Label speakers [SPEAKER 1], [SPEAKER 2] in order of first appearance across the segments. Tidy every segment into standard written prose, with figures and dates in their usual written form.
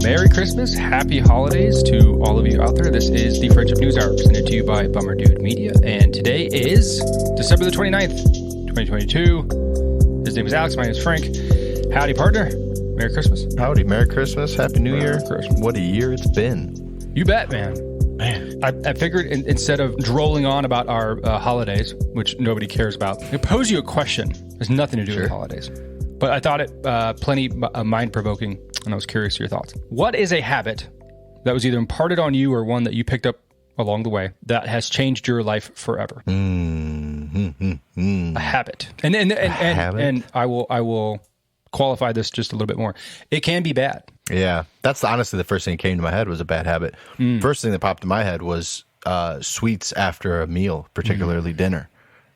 [SPEAKER 1] Merry Christmas, happy holidays to all of you out there. This is the Friendship News Hour presented to you by Bummer Dude Media, and today is December the 29th, 2022. His name is Alex, my name is Frank. Howdy, partner. Merry Christmas.
[SPEAKER 2] Howdy, Merry Christmas, Happy New Year.
[SPEAKER 1] Christmas.
[SPEAKER 2] What a year it's been.
[SPEAKER 1] You bet, man. I figured instead of drolling on about our holidays, which nobody cares about, I pose you a question. It has nothing to do with holidays. But I thought it plenty mind-provoking, and I was curious to your thoughts. What is a habit that was either imparted on you or one that you picked up along the way that has changed your life forever? A habit. And I will qualify this just a little bit more. It can be bad.
[SPEAKER 2] Yeah, that's honestly the first thing that came to my head was a bad habit. First thing that popped in my head was sweets after a meal, particularly dinner.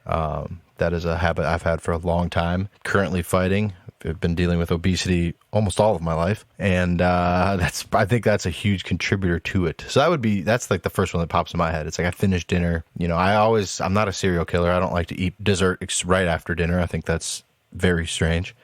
[SPEAKER 2] That is a habit I've had for a long time. Currently fighting. I've been dealing with obesity almost all of my life, and I think that's a huge contributor to it. So that's like the first one that pops in my head. It's like I finished dinner. You know, I'm not a serial killer. I don't like to eat dessert right after dinner. I think that's very strange.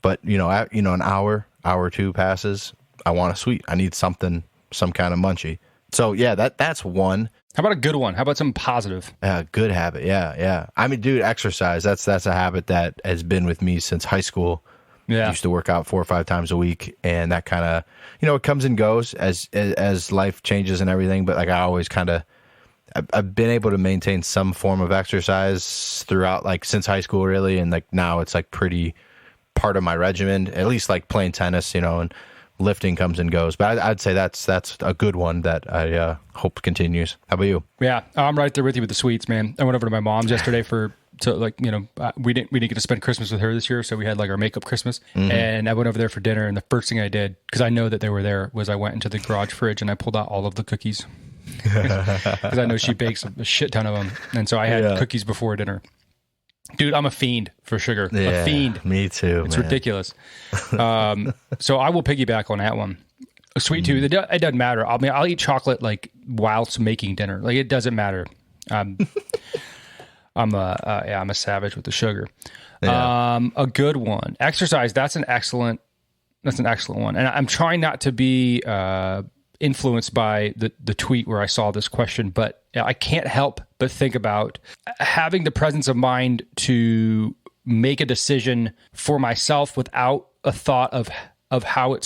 [SPEAKER 2] But an hour or two passes. I want a sweet. I need something, some kind of munchie. So yeah, that's one.
[SPEAKER 1] How about a good one? How about something positive?
[SPEAKER 2] Good habit. Yeah. I mean, dude, exercise. That's a habit that has been with me since high school. Yeah. I used to work out 4 or 5 times a week, and that kind of, it comes and goes as life changes and everything. But like I always I've been able to maintain some form of exercise throughout, like since high school, really, and like now it's like pretty part of my regimen. At least like playing tennis, and lifting comes and goes, but I'd say that's a good one that I hope continues. How about you?
[SPEAKER 1] Yeah, I'm right there with you with the sweets, man. I went over to my mom's yesterday we didn't get to spend Christmas with her this year, so we had like our makeup Christmas, and I went over there for dinner, and the first thing I did, because I know that they were there, was I went into the garage fridge and I pulled out all of the cookies because I know she bakes a shit ton of them, and so I had cookies before dinner. Dude, I'm a fiend for sugar.
[SPEAKER 2] Yeah,
[SPEAKER 1] a fiend.
[SPEAKER 2] Me too.
[SPEAKER 1] It's ridiculous. So I will piggyback on that one. A sweet tooth. It doesn't matter. I mean, I'll eat chocolate like whilst making dinner. Like it doesn't matter. I'm a savage with the sugar. Yeah. A good one. Exercise. That's an excellent one. And I'm trying not to be influenced by the tweet where I saw this question, but I can't help but think about having the presence of mind to make a decision for myself without a thought of how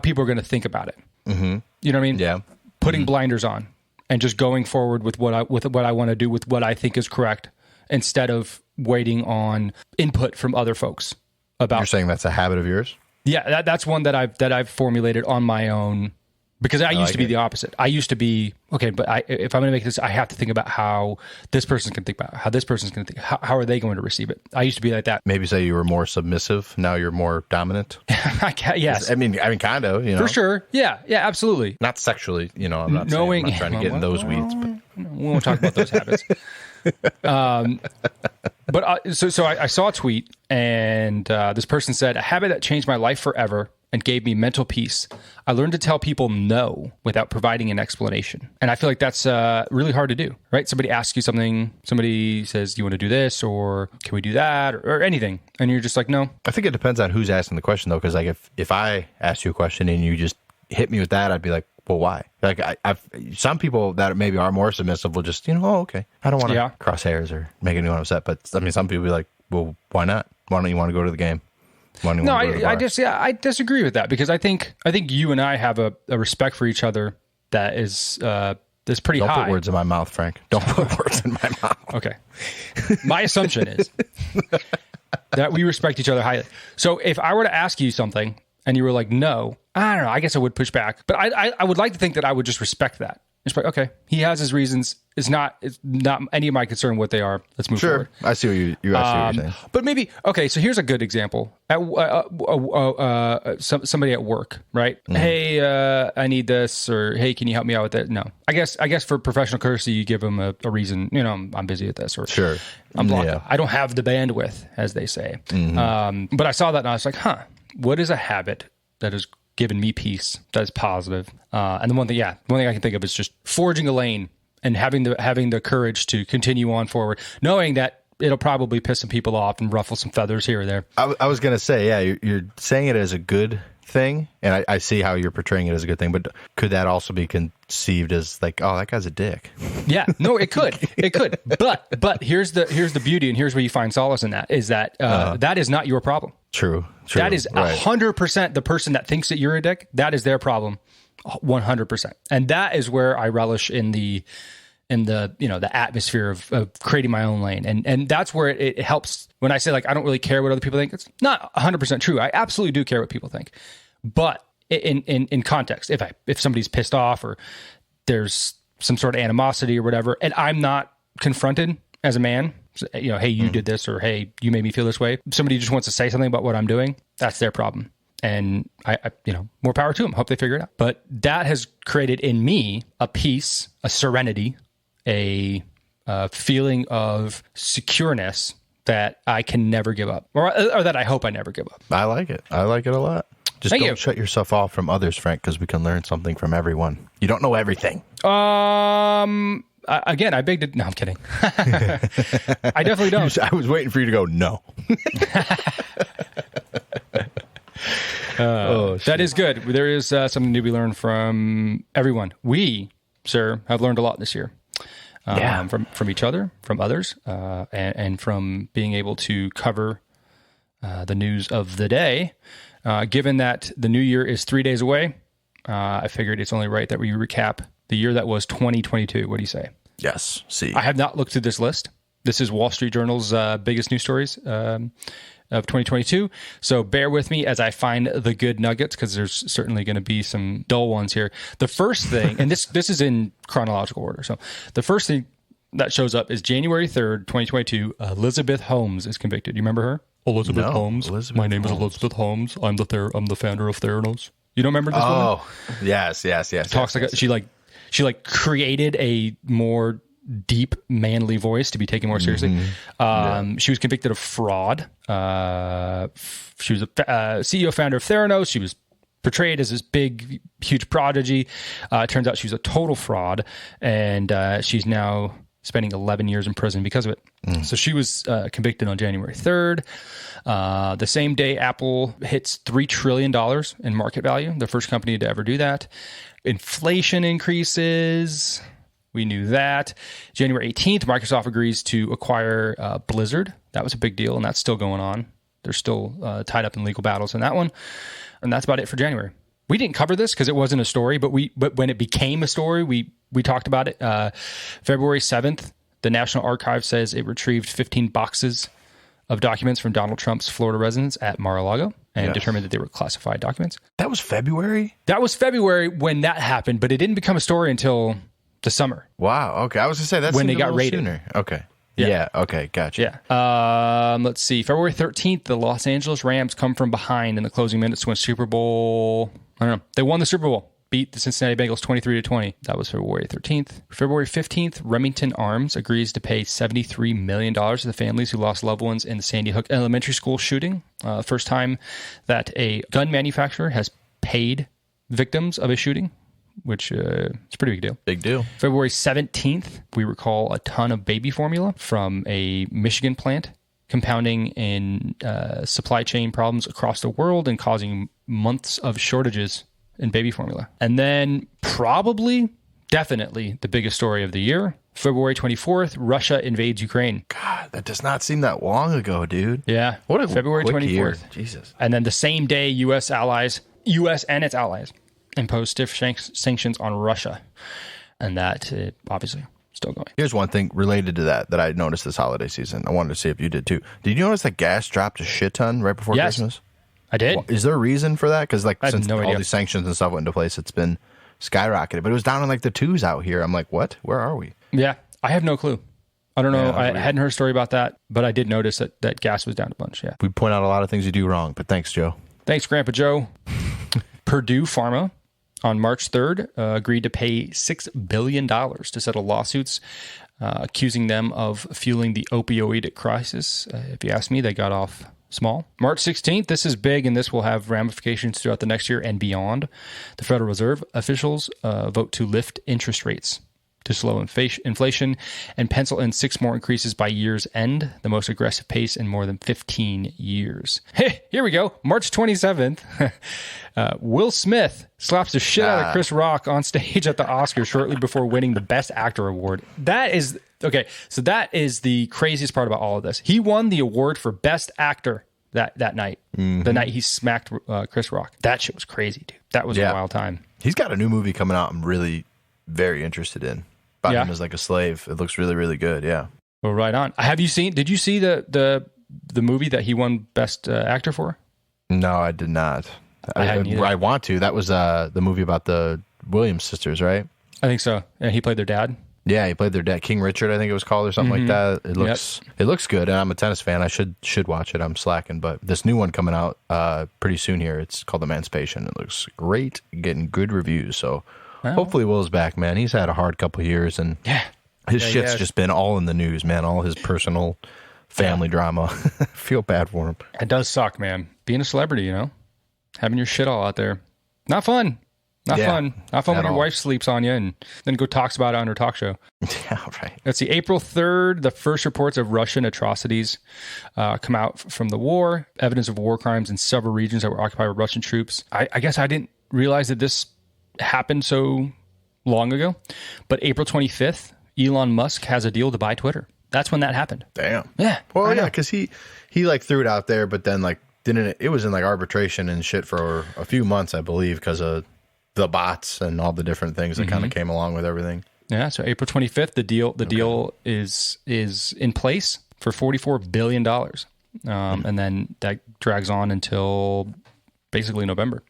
[SPEAKER 1] people are going to think about it. Mm-hmm. You know what I mean?
[SPEAKER 2] Yeah.
[SPEAKER 1] Putting blinders on and just going forward with what I want to do with what I think is correct, instead of waiting on input from other folks about.
[SPEAKER 2] You're saying that's a habit of yours?
[SPEAKER 1] Yeah, that's one that I've formulated on my own. Because I used to be the opposite. I used to be, okay, but if I'm going to make this, I have to think about how this person's going to think about it, how this person's going to think, how are they going to receive it? I used to be like that.
[SPEAKER 2] Maybe say you were more submissive. Now you're more dominant.
[SPEAKER 1] Yes.
[SPEAKER 2] I mean, kind of,
[SPEAKER 1] For sure. Yeah, absolutely.
[SPEAKER 2] Not sexually, I'm not trying to get in those weeds. But
[SPEAKER 1] we won't talk about those habits. But so I saw a tweet, and this person said, a habit that changed my life forever and gave me mental peace. I learned to tell people no without providing an explanation. And I feel like that's really hard to do, right? Somebody asks you something, somebody says, do you want to do this, or can we do that, or anything? And you're just like, no.
[SPEAKER 2] I think it depends on who's asking the question, though, because like if I ask you a question and you just hit me with that, I'd be like, well, why? Like some people that maybe are more submissive will just, oh, okay. I don't want to cross hairs or make anyone upset. But I mean, some people be like, well, why not? Why don't you want to go to the game?
[SPEAKER 1] No, I disagree with that, because I think you and I have a respect for each other that is pretty high.
[SPEAKER 2] Don't put words in my mouth, Frank. Don't put words in my mouth.
[SPEAKER 1] Okay. My assumption is that we respect each other highly. So if I were to ask you something and you were like, no, I don't know, I guess I would push back. But I would like to think that I would just respect that. Just like, okay, he has his reasons. It's not any of my concern what they are. Let's move forward.
[SPEAKER 2] I see what you're saying.
[SPEAKER 1] But maybe, okay, so here's a good example. Somebody at work, right? Mm. Hey, I need this, or hey, can you help me out with that? No. I guess for professional courtesy, you give them a reason, I'm busy at this, or
[SPEAKER 2] sure,
[SPEAKER 1] I'm blocked. Yeah. I don't have the bandwidth, as they say. Mm-hmm. But I saw that and I was like, what is a habit that has given me peace, that is positive? And the one thing I can think of is just forging a lane and having the courage to continue on forward, knowing that it'll probably piss some people off and ruffle some feathers here or there.
[SPEAKER 2] I was going to say, yeah, you're saying it as a good thing, and I see how you're portraying it as a good thing, but could that also be conceived as like, oh, that guy's a dick?
[SPEAKER 1] Yeah, no, it could. But here's the beauty, and here's where you find solace in that, is that that is not your problem.
[SPEAKER 2] True.
[SPEAKER 1] That is 100% the person that thinks that you're a dick. That is their problem, 100%. And that is where I relish in the the atmosphere of creating my own lane. And that's where it helps when I say, like, I don't really care what other people think. It's not 100% true. I absolutely do care what people think. But in context, if somebody's pissed off or there's some sort of animosity or whatever, and I'm not confronted as a man, hey, you did this, or hey, you made me feel this way. Somebody just wants to say something about what I'm doing. That's their problem. And I more power to them. Hope they figure it out. But that has created in me a peace, a serenity, a feeling of secureness that I can never give up, or that I hope I never give up.
[SPEAKER 2] I like it. I like it a lot. Just don't shut yourself off from others, Frank, because we can learn something from everyone. You don't know everything.
[SPEAKER 1] Again, I begged it. No, I'm kidding. I definitely don't.
[SPEAKER 2] I was waiting for you to go, no.
[SPEAKER 1] That is good. There is something new we learned from everyone. We, sir, have learned a lot this year. From each other, from others, and from being able to cover the news of the day. Given that the new year is 3 days away, I figured it's only right that we recap the year that was 2022. What do you say?
[SPEAKER 2] Yes. See,
[SPEAKER 1] I have not looked through this list. This is Wall Street Journal's biggest news stories of 2022. So bear with me as I find the good nuggets, because there's certainly going to be some dull ones here. The first thing, and this is in chronological order. So the first thing that shows up is January 3rd, 2022. Elizabeth Holmes is convicted. You remember her? Elizabeth Holmes. My name is Elizabeth Holmes. I'm the founder of Theranos. You don't remember this woman?
[SPEAKER 2] Oh, yes.
[SPEAKER 1] Talks like she created a more deep, manly voice to be taken more seriously. She was convicted of fraud. She was a CEO, founder of Theranos. She was portrayed as this big, huge prodigy. It turns out she was a total fraud, and she's now spending 11 years in prison because of it. So she was convicted on January 3rd. The same day, Apple hits $3 trillion in market value, the first company to ever do that. Inflation increases. We knew that. January 18th, Microsoft agrees to acquire Blizzard. That was a big deal, and that's still going on. They're still tied up in legal battles in that one. And that's about it for January. We didn't cover this because it wasn't a story, but when it became a story, we talked about it. February 7th, the National Archives says it retrieved 15 boxes of documents from Donald Trump's Florida residence at Mar-a-Lago and determined that they were classified documents.
[SPEAKER 2] That was February?
[SPEAKER 1] That was February when that happened, but it didn't become a story until the summer.
[SPEAKER 2] Wow. Okay. I was going to say that's
[SPEAKER 1] when they got raided.
[SPEAKER 2] Sooner. Okay. Yeah. Okay. Gotcha.
[SPEAKER 1] Yeah. Let's see. February 13th, the Los Angeles Rams come from behind in the closing minutes to win Super Bowl. I don't know. They won the Super Bowl. Beat the Cincinnati Bengals 23-20. That was February 13th. February 15th, Remington Arms agrees to pay $73 million to the families who lost loved ones in the Sandy Hook Elementary School shooting. First time that a gun manufacturer has paid victims of a shooting, which is a pretty big deal.
[SPEAKER 2] Big deal.
[SPEAKER 1] February 17th, we recall a ton of baby formula from a Michigan plant, compounding in supply chain problems across the world and causing months of shortages in baby formula. And then definitely the biggest story of the year, February 24th, Russia invades Ukraine.
[SPEAKER 2] God, that does not seem that long ago, dude.
[SPEAKER 1] Yeah.
[SPEAKER 2] What a
[SPEAKER 1] February 24th.
[SPEAKER 2] Year. Jesus.
[SPEAKER 1] And then the same day, U.S. and its allies imposed stiff sanctions on Russia. And that, obviously, still going.
[SPEAKER 2] Here's one thing related to that I noticed this holiday season. I wanted to see if you did too. Did you notice that gas dropped a shit ton right before Christmas?
[SPEAKER 1] I did.
[SPEAKER 2] Well, is there a reason for that? Because since all these sanctions and stuff went into place, it's been skyrocketed. But it was down in the twos out here. I'm like, what? Where are we?
[SPEAKER 1] Yeah, I have no clue. I don't know. I hadn't heard a story about that, but I did notice that gas was down a bunch. Yeah.
[SPEAKER 2] We point out a lot of things you do wrong, but thanks, Joe.
[SPEAKER 1] Thanks, Grandpa Joe. Purdue Pharma on March 3rd agreed to pay $6 billion to settle lawsuits accusing them of fueling the opioid crisis. If you ask me, they got off small. March 16th, this is big, and this will have ramifications throughout the next year and beyond. The Federal Reserve officials vote to lift interest rates to slow inflation and pencil in 6 more increases by year's end, the most aggressive pace in more than 15 years. Hey, here we go. March 27th, Will Smith slaps the shit out of Chris Rock on stage at the Oscars shortly before winning the Best Actor award. That is, okay, so that is the craziest part about all of this. He won the award for Best Actor that night, the night he smacked Chris Rock. That shit was crazy, dude. That was a wild time.
[SPEAKER 2] He's got a new movie coming out I'm really very interested in. About him as like a slave. It looks really, really good. Yeah.
[SPEAKER 1] Well, right on. Did you see the movie that he won Best Actor for?
[SPEAKER 2] No, I did not. I want to. That was the movie about the Williams sisters, right?
[SPEAKER 1] I think so. And he played their dad.
[SPEAKER 2] Yeah, he played their dad, King Richard, I think it was called, or something like that. It looks good, and I'm a tennis fan. I should watch it. I'm slacking, but this new one coming out pretty soon here. It's called Emancipation. It looks great, getting good reviews. So hopefully Will's back, man. He's had a hard couple years, and his shit's just been all in the news, man. All his personal family drama. I feel bad for him.
[SPEAKER 1] It does suck, man. Being a celebrity, having your shit all out there, not fun. Not fun. Not fun when your wife sleeps on you and then talks about it on her talk show.
[SPEAKER 2] Yeah, right.
[SPEAKER 1] Let's see. April 3rd, the first reports of Russian atrocities come out from the war. Evidence of war crimes in several regions that were occupied by Russian troops. I guess I didn't realize that this happened so long ago. But April 25th, Elon Musk has a deal to buy Twitter. That's when that happened.
[SPEAKER 2] Damn.
[SPEAKER 1] Yeah.
[SPEAKER 2] Well, yeah, because he like threw it out there, but then like it was in like arbitration and shit for a few months, I believe, because of the bots and all the different things that kind of came along with everything.
[SPEAKER 1] Yeah, so April 25th, the deal is in place for $44 billion. And then that drags on until basically November.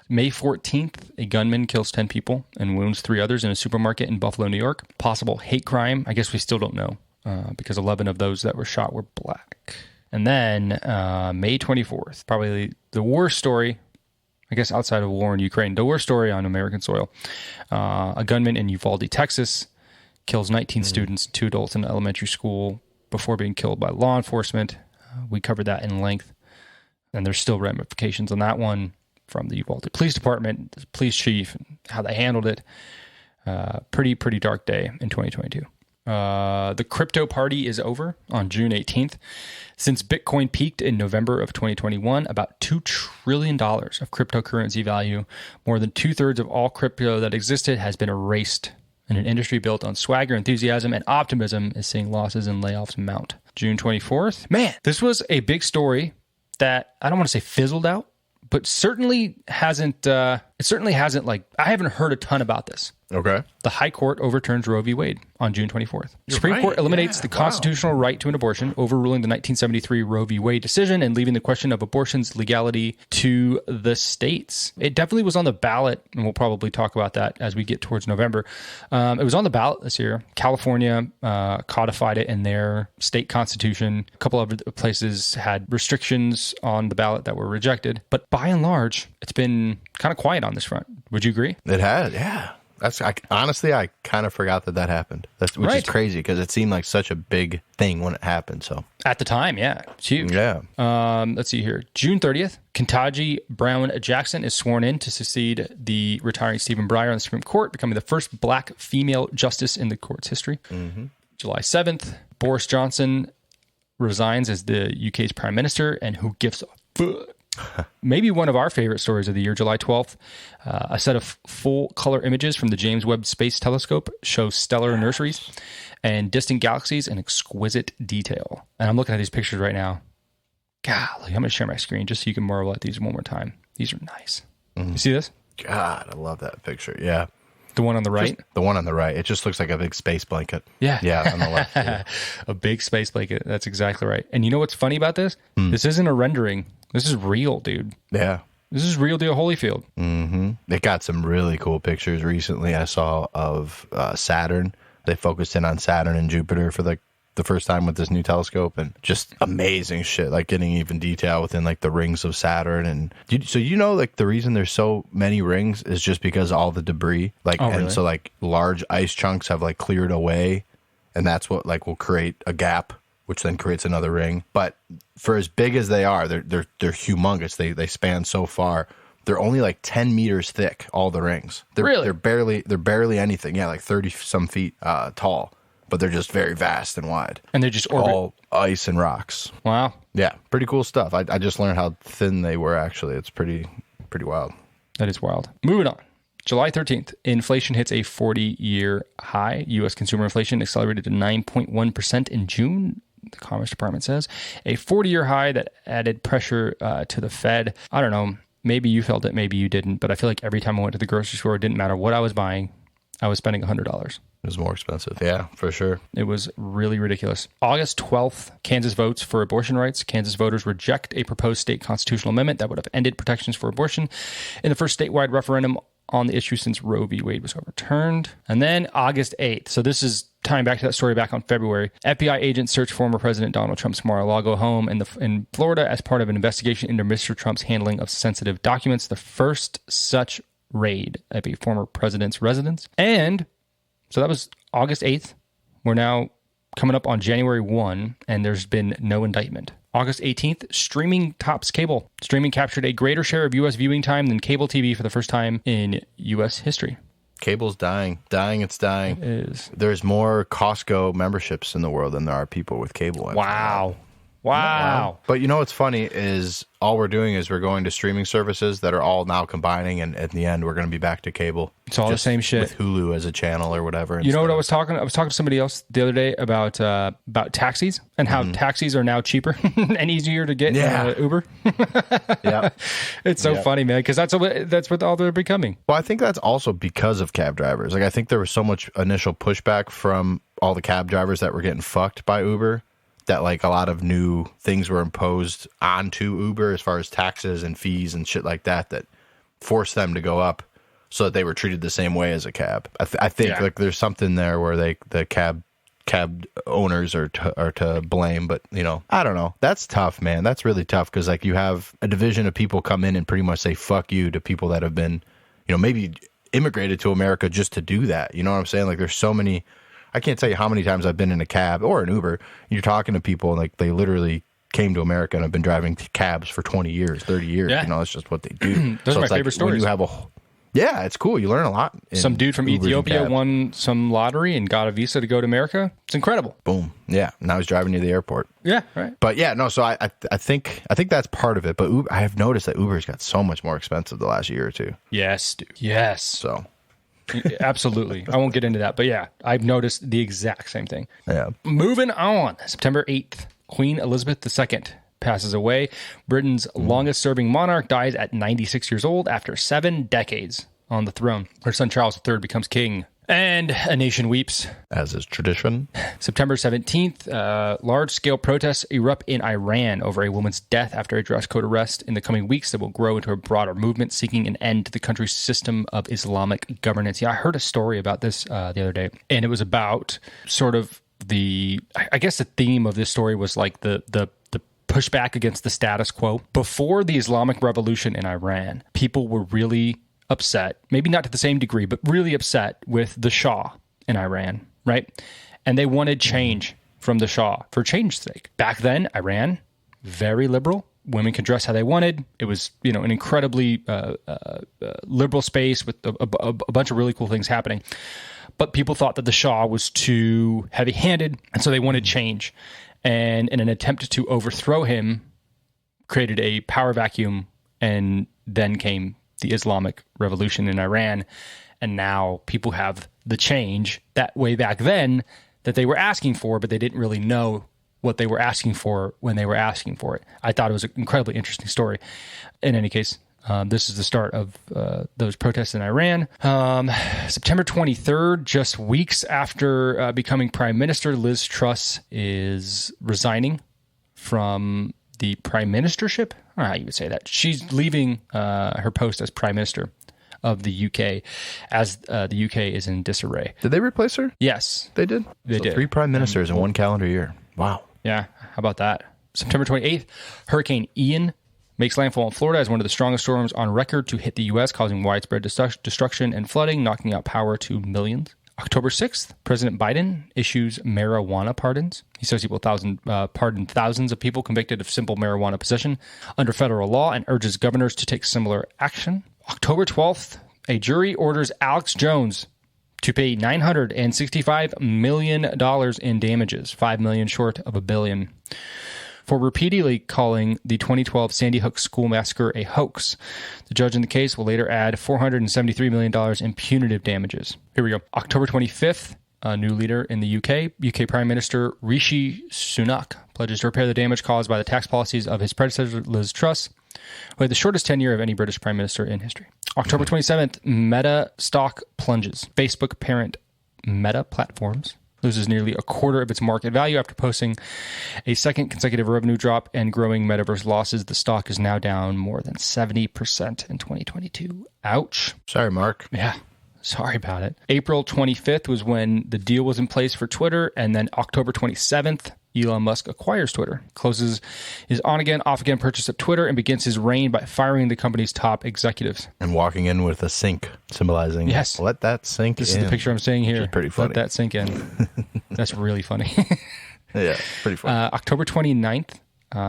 [SPEAKER 1] May 14th, a gunman kills 10 people and wounds 3 others in a supermarket in Buffalo, New York. Possible hate crime. I guess we still don't know because 11 of those that were shot were black. And then May 24th, probably the worst story, I guess outside of war in Ukraine, the worst story on American soil. A gunman in Uvalde, Texas, kills 19 students, 2 adults in an elementary school before being killed by law enforcement. We covered that in length. And there's still ramifications on that one from the Uvalde Police Department, the police chief, and how they handled it. Pretty dark day in 2022. The crypto party is over on June 18th. Since Bitcoin peaked in November of 2021, about $2 trillion of cryptocurrency value, more than 2/3 of all crypto that existed, has been erased. And an industry built on swagger, enthusiasm, and optimism is seeing losses and layoffs mount. June 24th. Man, this was a big story that I don't want to say fizzled out, but certainly hasn't, I haven't heard a ton about this.
[SPEAKER 2] Okay.
[SPEAKER 1] The High Court overturns Roe v. Wade on June 24th. Supreme Court eliminates the constitutional right to an abortion, overruling the 1973 Roe v. Wade decision and leaving the question of abortion's legality to the states. It definitely was on the ballot, and we'll probably talk about that as we get towards November. It was on the ballot this year. California codified it in their state constitution. A couple of other places had restrictions on the ballot that were rejected. But by and large, it's been kind of quiet on this front. Would you agree?
[SPEAKER 2] It has, yeah. Honestly, I kind of forgot that happened. Which is crazy because it seemed like such a big thing when it happened. So
[SPEAKER 1] at the time, yeah, it's huge.
[SPEAKER 2] Yeah.
[SPEAKER 1] Let's see here. June 30th, Ketanji Brown Jackson is sworn in to succeed the retiring Stephen Breyer on the Supreme Court, becoming the first black female justice in the court's history. July 7th, Boris Johnson resigns as the UK's prime minister, and who gives a fuck? Maybe one of our favorite stories of the year, July 12th. A set of full-color images from the James Webb Space Telescope shows stellar nurseries and distant galaxies in exquisite detail. And I'm looking at these pictures right now. Golly, I'm going to share my screen just so you can marvel at these one more time. These are nice. You see this?
[SPEAKER 2] God, I love that picture. Yeah.
[SPEAKER 1] The one on the right?
[SPEAKER 2] The one on the right. It just looks like a big space blanket.
[SPEAKER 1] Yeah.
[SPEAKER 2] Yeah, on the left. Yeah.
[SPEAKER 1] A big space blanket. That's exactly right. And you know what's funny about this? This isn't a rendering. This is real, dude.
[SPEAKER 2] Yeah.
[SPEAKER 1] This is real deal Holyfield.
[SPEAKER 2] They got some really cool pictures recently I saw of Saturn. They focused in on Saturn and Jupiter for the first time with this new telescope, and just amazing shit, like getting even detail within like the rings of Saturn. And so like the reason there's so many rings is just because all the debris,
[SPEAKER 1] really?
[SPEAKER 2] So like large ice chunks have like cleared away, and that's what like will create a gap, which then creates another ring. But for as big as they are, they're humongous. They span so far, They're only like 10 meters thick, all the rings.
[SPEAKER 1] Really?
[SPEAKER 2] They're barely anything. Yeah, like 30 some feet tall, but they're just very vast and wide.
[SPEAKER 1] And they just orbit.
[SPEAKER 2] All ice and rocks.
[SPEAKER 1] Wow.
[SPEAKER 2] Yeah, pretty cool stuff. I just learned how thin they were, actually. It's pretty wild.
[SPEAKER 1] That is wild. Moving on. July 13th, inflation hits a 40-year high. U.S. consumer inflation accelerated to 9.1% in June, the Commerce Department says. A 40-year high that added pressure to the Fed. I don't know. Maybe you felt it, maybe you didn't. But I feel like every time I went to the grocery store, it didn't matter what I was buying, I was spending $100.
[SPEAKER 2] It was more expensive. Yeah, for sure.
[SPEAKER 1] It was really ridiculous. August 12th, Kansas votes for abortion rights. Kansas voters reject a proposed state constitutional amendment that would have ended protections for abortion in the first statewide referendum on the issue since Roe v. Wade was overturned. And then August 8th. So this is tying back to that story back on February. FBI agents search former President Donald Trump's Mar-a-Lago home in Florida as part of an investigation into Mr. Trump's handling of sensitive documents, the first such raid of a former president's residence. And so that was August 8th. We're now coming up on January 1, and there's been no indictment. August 18th, streaming tops cable. Streaming captured a greater share of U.S. viewing time than cable TV for the first time in U.S. history.
[SPEAKER 2] Cable's dying. It's dying.
[SPEAKER 1] It is.
[SPEAKER 2] There's more Costco memberships in the world than there are people with cable.
[SPEAKER 1] Wow.
[SPEAKER 2] But you know what's funny is all we're doing is we're going to streaming services that are all now combining, and at the end we're going to be back to cable.
[SPEAKER 1] It's all the same shit.
[SPEAKER 2] With Hulu as a channel or whatever.
[SPEAKER 1] You know what I was talking to somebody else the other day about taxis and how taxis are now cheaper and easier to get Uber.
[SPEAKER 2] Yeah.
[SPEAKER 1] It's so funny, man, because that's what all they're becoming.
[SPEAKER 2] Well, I think that's also because of cab drivers. Like, I think there was so much initial pushback from all the cab drivers that were getting fucked by Uber that like a lot of new things were imposed onto Uber as far as taxes and fees and shit like that forced them to go up so that they were treated the same way as a cab. I think like there's something there where the cab owners are to blame, but you know, I don't know. That's tough, man. That's really tough because like you have a division of people come in and pretty much say fuck you to people that have been, you know, maybe immigrated to America just to do that. You know what I'm saying? Like there's so many. I can't tell you how many times I've been in a cab or an Uber. You're talking to people and like they literally came to America and have been driving cabs for 20 years, 30 years.
[SPEAKER 1] Yeah.
[SPEAKER 2] You know, it's just what they do.
[SPEAKER 1] Those are my favorite stories.
[SPEAKER 2] When you have it's cool. You learn a lot.
[SPEAKER 1] Some dude from Ethiopia won some lottery and got a visa to go to America. It's incredible.
[SPEAKER 2] Boom. Yeah. Now he's driving to the airport.
[SPEAKER 1] Yeah. Right.
[SPEAKER 2] But yeah, no. So I think that's part of it. But Uber, I have noticed that Uber's got so much more expensive the last year or two.
[SPEAKER 1] Yes, dude. Yes.
[SPEAKER 2] So.
[SPEAKER 1] Absolutely. I won't get into that, but yeah, I've noticed the exact same thing.
[SPEAKER 2] Yeah.
[SPEAKER 1] Moving on, September 8th, Queen Elizabeth II passes away. Britain's longest serving monarch dies at 96 years old after 7 decades on the throne. Her son Charles III becomes king. And a nation weeps.
[SPEAKER 2] As is tradition.
[SPEAKER 1] September 17th, large-scale protests erupt in Iran over a woman's death after a dress code arrest. In the coming weeks, that will grow into a broader movement seeking an end to the country's system of Islamic governance. Yeah, I heard a story about this the other day, and it was about sort of I guess the theme of this story was like the pushback against the status quo. Before the Islamic Revolution in Iran, people were really upset, maybe not to the same degree, but really upset with the Shah in Iran, right? And they wanted change from the Shah for change's sake. Back then, Iran, very liberal. Women could dress how they wanted. It was, you know, an incredibly liberal space with a bunch of really cool things happening. But people thought that the Shah was too heavy-handed, and so they wanted change. And in an attempt to overthrow him, created a power vacuum, and then came the Islamic Revolution in Iran. And now people have the change that way back then that they were asking for, but they didn't really know what they were asking for when they were asking for it. I thought it was an incredibly interesting story. In any case, this is the start of those protests in Iran. September 23rd, just weeks after becoming prime minister, Liz Truss is resigning from the prime ministership. I don't know how you would say that. She's leaving her post as prime minister of the UK as the UK is in disarray.
[SPEAKER 2] Did they replace her?
[SPEAKER 1] Yes.
[SPEAKER 2] They did?
[SPEAKER 1] They did.
[SPEAKER 2] 3 prime ministers in 1 calendar year. Wow.
[SPEAKER 1] Yeah. How about that? September 28th, Hurricane Ian makes landfall in Florida as one of the strongest storms on record to hit the U.S., causing widespread destruction and flooding, knocking out power to millions. October 6th, President Biden issues marijuana pardons. He says he will pardon thousands of people convicted of simple marijuana possession under federal law and urges governors to take similar action. October 12th, a jury orders Alex Jones to pay $965 million in damages, $5 million short of $1 billion, for repeatedly calling the 2012 Sandy Hook school massacre a hoax. The judge in the case will later add $473 million in punitive damages. Here we go. October 25th, a new leader in the UK. UK Prime Minister Rishi Sunak pledges to repair the damage caused by the tax policies of his predecessor, Liz Truss, who had the shortest tenure of any British Prime Minister in history. October 27th, Meta stock plunges. Facebook parent Meta Platforms loses nearly a quarter of its market value after posting a second consecutive revenue drop and growing metaverse losses. The stock is now down more than 70% in 2022. Ouch.
[SPEAKER 2] Sorry, Mark.
[SPEAKER 1] Yeah. Sorry about it. April 25th was when the deal was in place for Twitter, and then October 27th, Elon Musk acquires Twitter, closes his on-again, off-again purchase of Twitter, and begins his reign by firing the company's top executives.
[SPEAKER 2] And walking in with a sink, symbolizing,
[SPEAKER 1] yes,
[SPEAKER 2] let that sink in.
[SPEAKER 1] This is the picture I'm seeing here.
[SPEAKER 2] Which is pretty funny.
[SPEAKER 1] Let that sink in. That's really funny.
[SPEAKER 2] Yeah, pretty funny.
[SPEAKER 1] October 29th,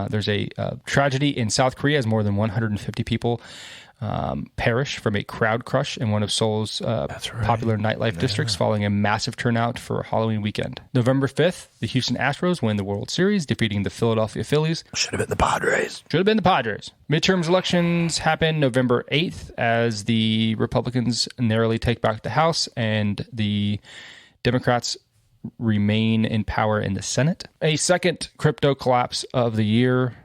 [SPEAKER 1] there's a tragedy in South Korea as more than 150 people perish from a crowd crush in one of Seoul's popular nightlife districts following a massive turnout for Halloween weekend. November 5th, the Houston Astros win the World Series, defeating the Philadelphia Phillies.
[SPEAKER 2] Should have been the Padres.
[SPEAKER 1] Should have been the Padres. Midterms elections happen November 8th as the Republicans narrowly take back the House and the Democrats remain in power in the Senate. A second crypto collapse of the year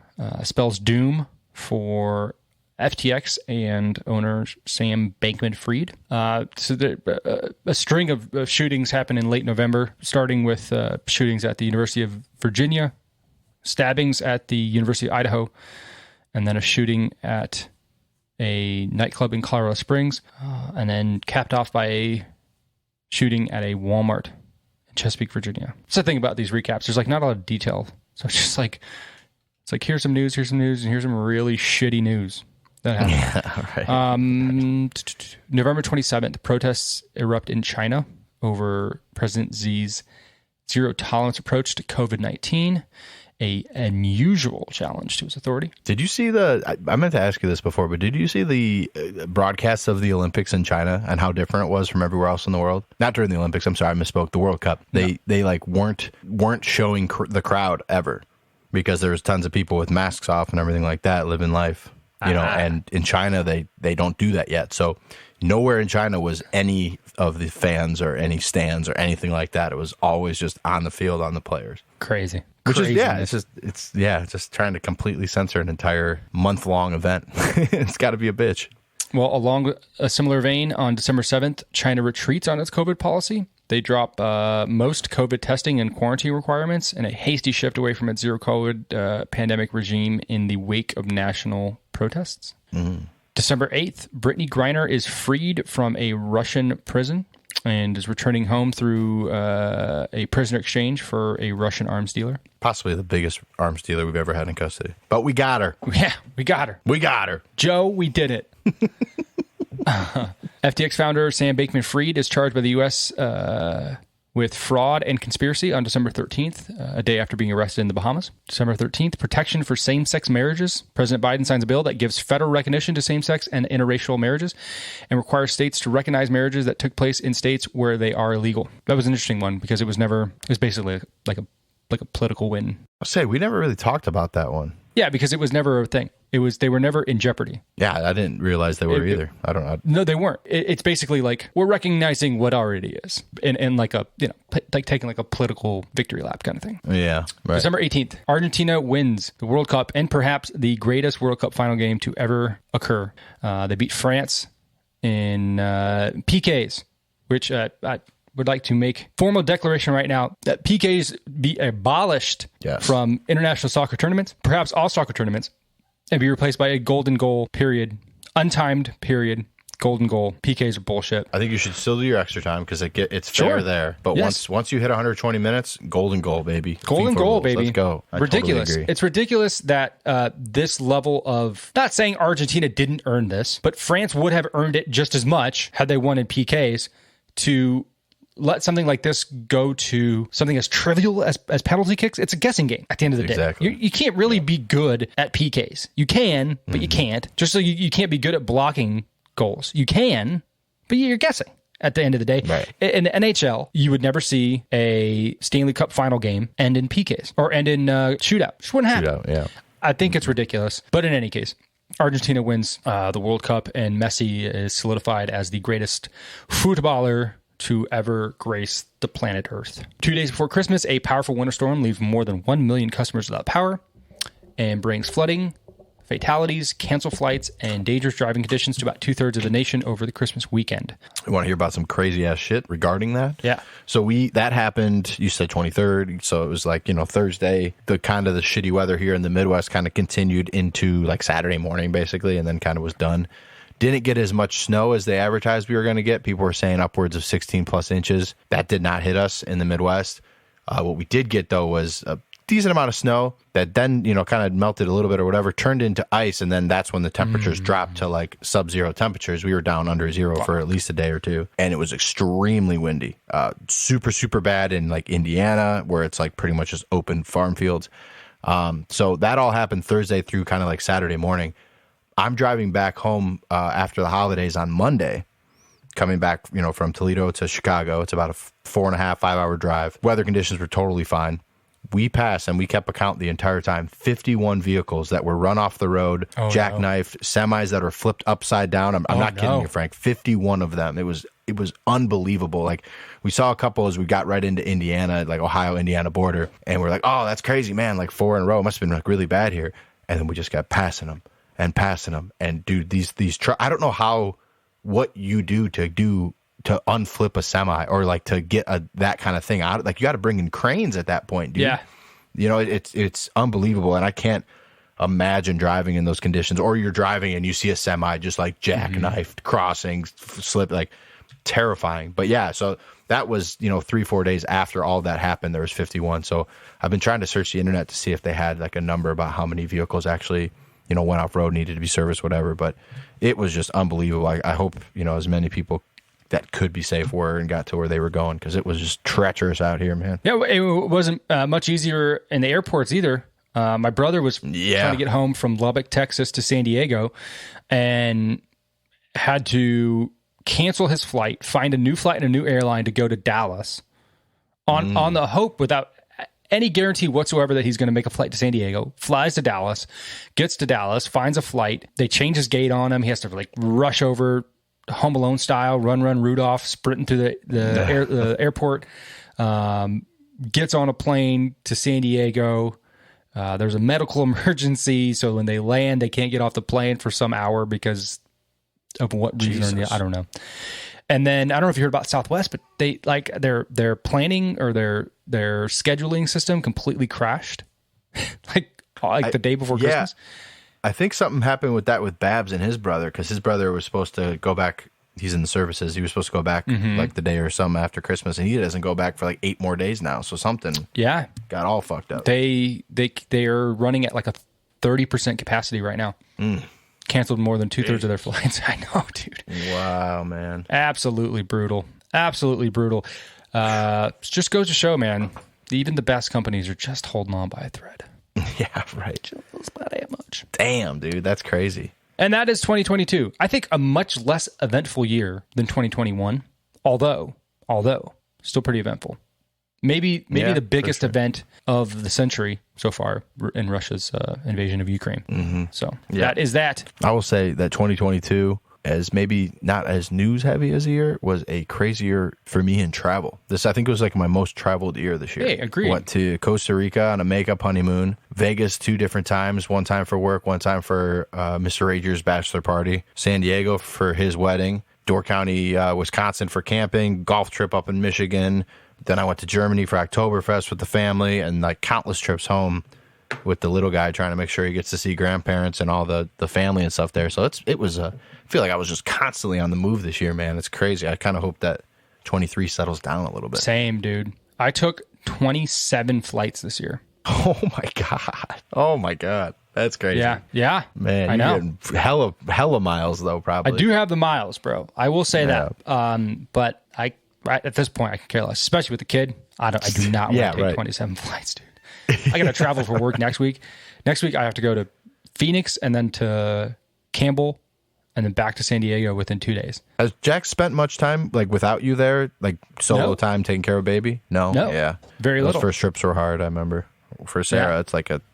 [SPEAKER 1] spells doom for FTX and owner Sam Bankman-Fried. A string of shootings happened in late November, starting with shootings at the University of Virginia, stabbings at the University of Idaho, and then a shooting at a nightclub in Colorado Springs, and then capped off by a shooting at a Walmart in Chesapeake, Virginia. That's the thing about these recaps. There's like not a lot of detail. So it's just like, here's some news, and here's some really shitty news.
[SPEAKER 2] Yeah, right.
[SPEAKER 1] November 27th, protests erupt in China over President Xi's zero-tolerance approach to COVID-19, an unusual challenge to his authority.
[SPEAKER 2] Did you see I meant to ask you this before, but did you see the broadcasts of the Olympics in China and how different it was from everywhere else in the world? Not during the Olympics, I'm sorry, I misspoke, the World Cup. They like weren't showing the crowd ever because there was tons of people with masks off and everything like that living life. And in China, they don't do that yet. So nowhere in China was any of the fans or any stands or anything like that. It was always just on the field, on the players.
[SPEAKER 1] Crazy.
[SPEAKER 2] Which is, it's just trying to completely censor an entire month-long event. It's got to be a bitch.
[SPEAKER 1] Well, along a similar vein, on December 7th, China retreats on its COVID policy. They drop most COVID testing and quarantine requirements and a hasty shift away from its zero-COVID pandemic regime in the wake of national protests. Mm. December 8th, Brittany Griner is freed from a Russian prison and is returning home through a prisoner exchange for a Russian arms dealer.
[SPEAKER 2] Possibly the biggest arms dealer we've ever had in custody. But we got her.
[SPEAKER 1] Yeah, we got her.
[SPEAKER 2] We got her.
[SPEAKER 1] Joe, we did it. FTX founder Sam Bankman-Fried is charged by the U.S. With fraud and conspiracy on December 13th, a day after being arrested in the Bahamas. December 13th, protection for same-sex marriages. President Biden signs a bill that gives federal recognition to same-sex and interracial marriages and requires states to recognize marriages that took place in states where they are illegal. That was an interesting one because it was basically like a political win.
[SPEAKER 2] I'll say, we never really talked about that one.
[SPEAKER 1] Yeah, because it was never a thing. They were never in jeopardy.
[SPEAKER 2] Yeah, I didn't realize they were either. I don't know.
[SPEAKER 1] No, they weren't. It's basically like we're recognizing what already is, and like like taking like a political victory lap kind of thing.
[SPEAKER 2] Yeah, right.
[SPEAKER 1] December 18th, Argentina wins the World Cup and perhaps the greatest World Cup final game to ever occur. They beat France in PKs, which I would like to make formal declaration right now that PKs be abolished from international soccer tournaments, perhaps all soccer tournaments, and be replaced by a golden goal period, untimed period, golden goal. PKs are bullshit.
[SPEAKER 2] I think you should still do your extra time because it's fair there. But once you hit 120 minutes, golden goal, baby.
[SPEAKER 1] Golden goal, baby.
[SPEAKER 2] Let's go.
[SPEAKER 1] Ridiculous.
[SPEAKER 2] Totally agree.
[SPEAKER 1] It's ridiculous that this level of, not saying Argentina didn't earn this, but France would have earned it just as much had they won in PKs to let something like this go to something as trivial as penalty kicks. It's a guessing game at the end of the day. You can't really be good at PKs. You can, but you can't. Just so you can't be good at blocking goals. You can, but you're guessing at the end of the day.
[SPEAKER 2] Right.
[SPEAKER 1] In the NHL, you would never see a Stanley Cup final game end in PKs or end in shootout. Just wouldn't happen.
[SPEAKER 2] Shootout, yeah.
[SPEAKER 1] I think it's ridiculous. But in any case, Argentina wins the World Cup, and Messi is solidified as the greatest footballer to ever grace the planet Earth. 2 days before Christmas, a powerful winter storm leaves more than 1 million customers without power and brings flooding, fatalities, cancel flights, and dangerous driving conditions to about 2/3 of the nation over the Christmas weekend.
[SPEAKER 2] You want to hear about some crazy ass shit regarding that?
[SPEAKER 1] Yeah.
[SPEAKER 2] So that happened, you said 23rd. So it was like, Thursday, the shitty weather here in the Midwest kind of continued into like Saturday morning, basically, and then kind of was done. Didn't get as much snow as they advertised we were going to get. People were saying upwards of 16 plus inches. That did not hit us in the Midwest. What we did get, though, was a decent amount of snow that then, kind of melted a little bit or whatever, turned into ice. And then that's when the temperatures dropped to like sub-zero temperatures. We were down under zero for at least a day or two. And it was extremely windy, super, super bad in like Indiana, where it's like pretty much just open farm fields. So that all happened Thursday through kind of like Saturday morning. I'm driving back home after the holidays on Monday, coming back, from Toledo to Chicago. It's about a 4.5, 5 hour drive. Weather conditions were totally fine. We passed, and we kept account the entire time, 51 vehicles that were run off the road, jackknifed, semis that were flipped upside down. I'm not kidding you, Frank. 51 of them. It was unbelievable. Like, we saw a couple as we got right into Indiana, like Ohio-Indiana border, and we're like, oh, that's crazy, man. Like 4 in a row. It must have been like really bad here. And then we just got passing them. And dude, these trucks, I don't know what you do to unflip a semi or like to get that kind of thing out. Like, you got to bring in cranes at that point, dude.
[SPEAKER 1] Yeah.
[SPEAKER 2] It's unbelievable. And I can't imagine driving in those conditions, or you're driving and you see a semi just like jackknifed, crossing, slip, like terrifying. But yeah, so that was, 3-4 days after all that happened, there was 51. So I've been trying to search the internet to see if they had like a number about how many vehicles actually went off road, needed to be serviced, whatever. But it was just unbelievable. I hope, as many people that could be safe were and got to where they were going, because it was just treacherous out here, man.
[SPEAKER 1] Yeah, it wasn't much easier in the airports either. My brother was trying to get home from Lubbock, Texas to San Diego, and had to cancel his flight, find a new flight and a new airline to go to Dallas on the hope, without any guarantee whatsoever, that he's going to make a flight to San Diego. Flies to Dallas, gets to Dallas, finds a flight. They change his gate on him. He has to like rush over, Home Alone style, run Rudolph, sprinting through the airport. Gets on a plane to San Diego. There's a medical emergency, so when they land, they can't get off the plane for some hour because of what reason? I don't know. And then I don't know if you heard about Southwest, but they like their planning or their scheduling system completely crashed, like the day before Christmas.
[SPEAKER 2] I think something happened with Babs and his brother, because his brother was supposed to go back. He's in the services. He was supposed to go back like the day or something after Christmas, and he doesn't go back for like 8 more days now. So something got all fucked up.
[SPEAKER 1] They are running at like a 30% capacity right now. Canceled more than 2/3 of their flights. I know, dude.
[SPEAKER 2] Wow, man.
[SPEAKER 1] Absolutely brutal. Absolutely brutal. Just goes to show, man, even the best companies are just holding on by a thread.
[SPEAKER 2] Yeah, right.
[SPEAKER 1] Just by that much.
[SPEAKER 2] Damn, dude. That's crazy.
[SPEAKER 1] And that is 2022. I think a much less eventful year than 2021, although still pretty eventful. Maybe the biggest event of the century so far in Russia's invasion of Ukraine. So that is that.
[SPEAKER 2] I will say that 2022, as maybe not as news heavy as a year, was a crazy year for me in travel. This, I think, was like my most traveled year this year.
[SPEAKER 1] Hey, agreed.
[SPEAKER 2] Went to Costa Rica on a makeup honeymoon, Vegas 2 different times, one time for work, one time for Mr. Rager's bachelor party, San Diego for his wedding, Door County, Wisconsin for camping, golf trip up in Michigan. Then I went to Germany for Oktoberfest with the family, and like countless trips home with the little guy, trying to make sure he gets to see grandparents and all the family and stuff there. So it was I feel like I was just constantly on the move this year, man. It's crazy. I kind of hope that 23 settles down a little bit.
[SPEAKER 1] Same, dude. I took 27 flights this year.
[SPEAKER 2] Oh my God. That's crazy.
[SPEAKER 1] Yeah.
[SPEAKER 2] Man,
[SPEAKER 1] I know.
[SPEAKER 2] You're getting hella miles though, probably.
[SPEAKER 1] I do have the miles, bro. I will say that. But right at this point, I can care less, especially with the kid. I do not want to take 27 flights, dude. I got to travel for work next week. Next week, I have to go to Phoenix and then to Campbell and then back to San Diego within 2 days.
[SPEAKER 2] Has Jack spent much time like without you there, like solo time taking care of baby? No. Yeah.
[SPEAKER 1] Very little.
[SPEAKER 2] Those first trips were hard, I remember. For Sarah, it's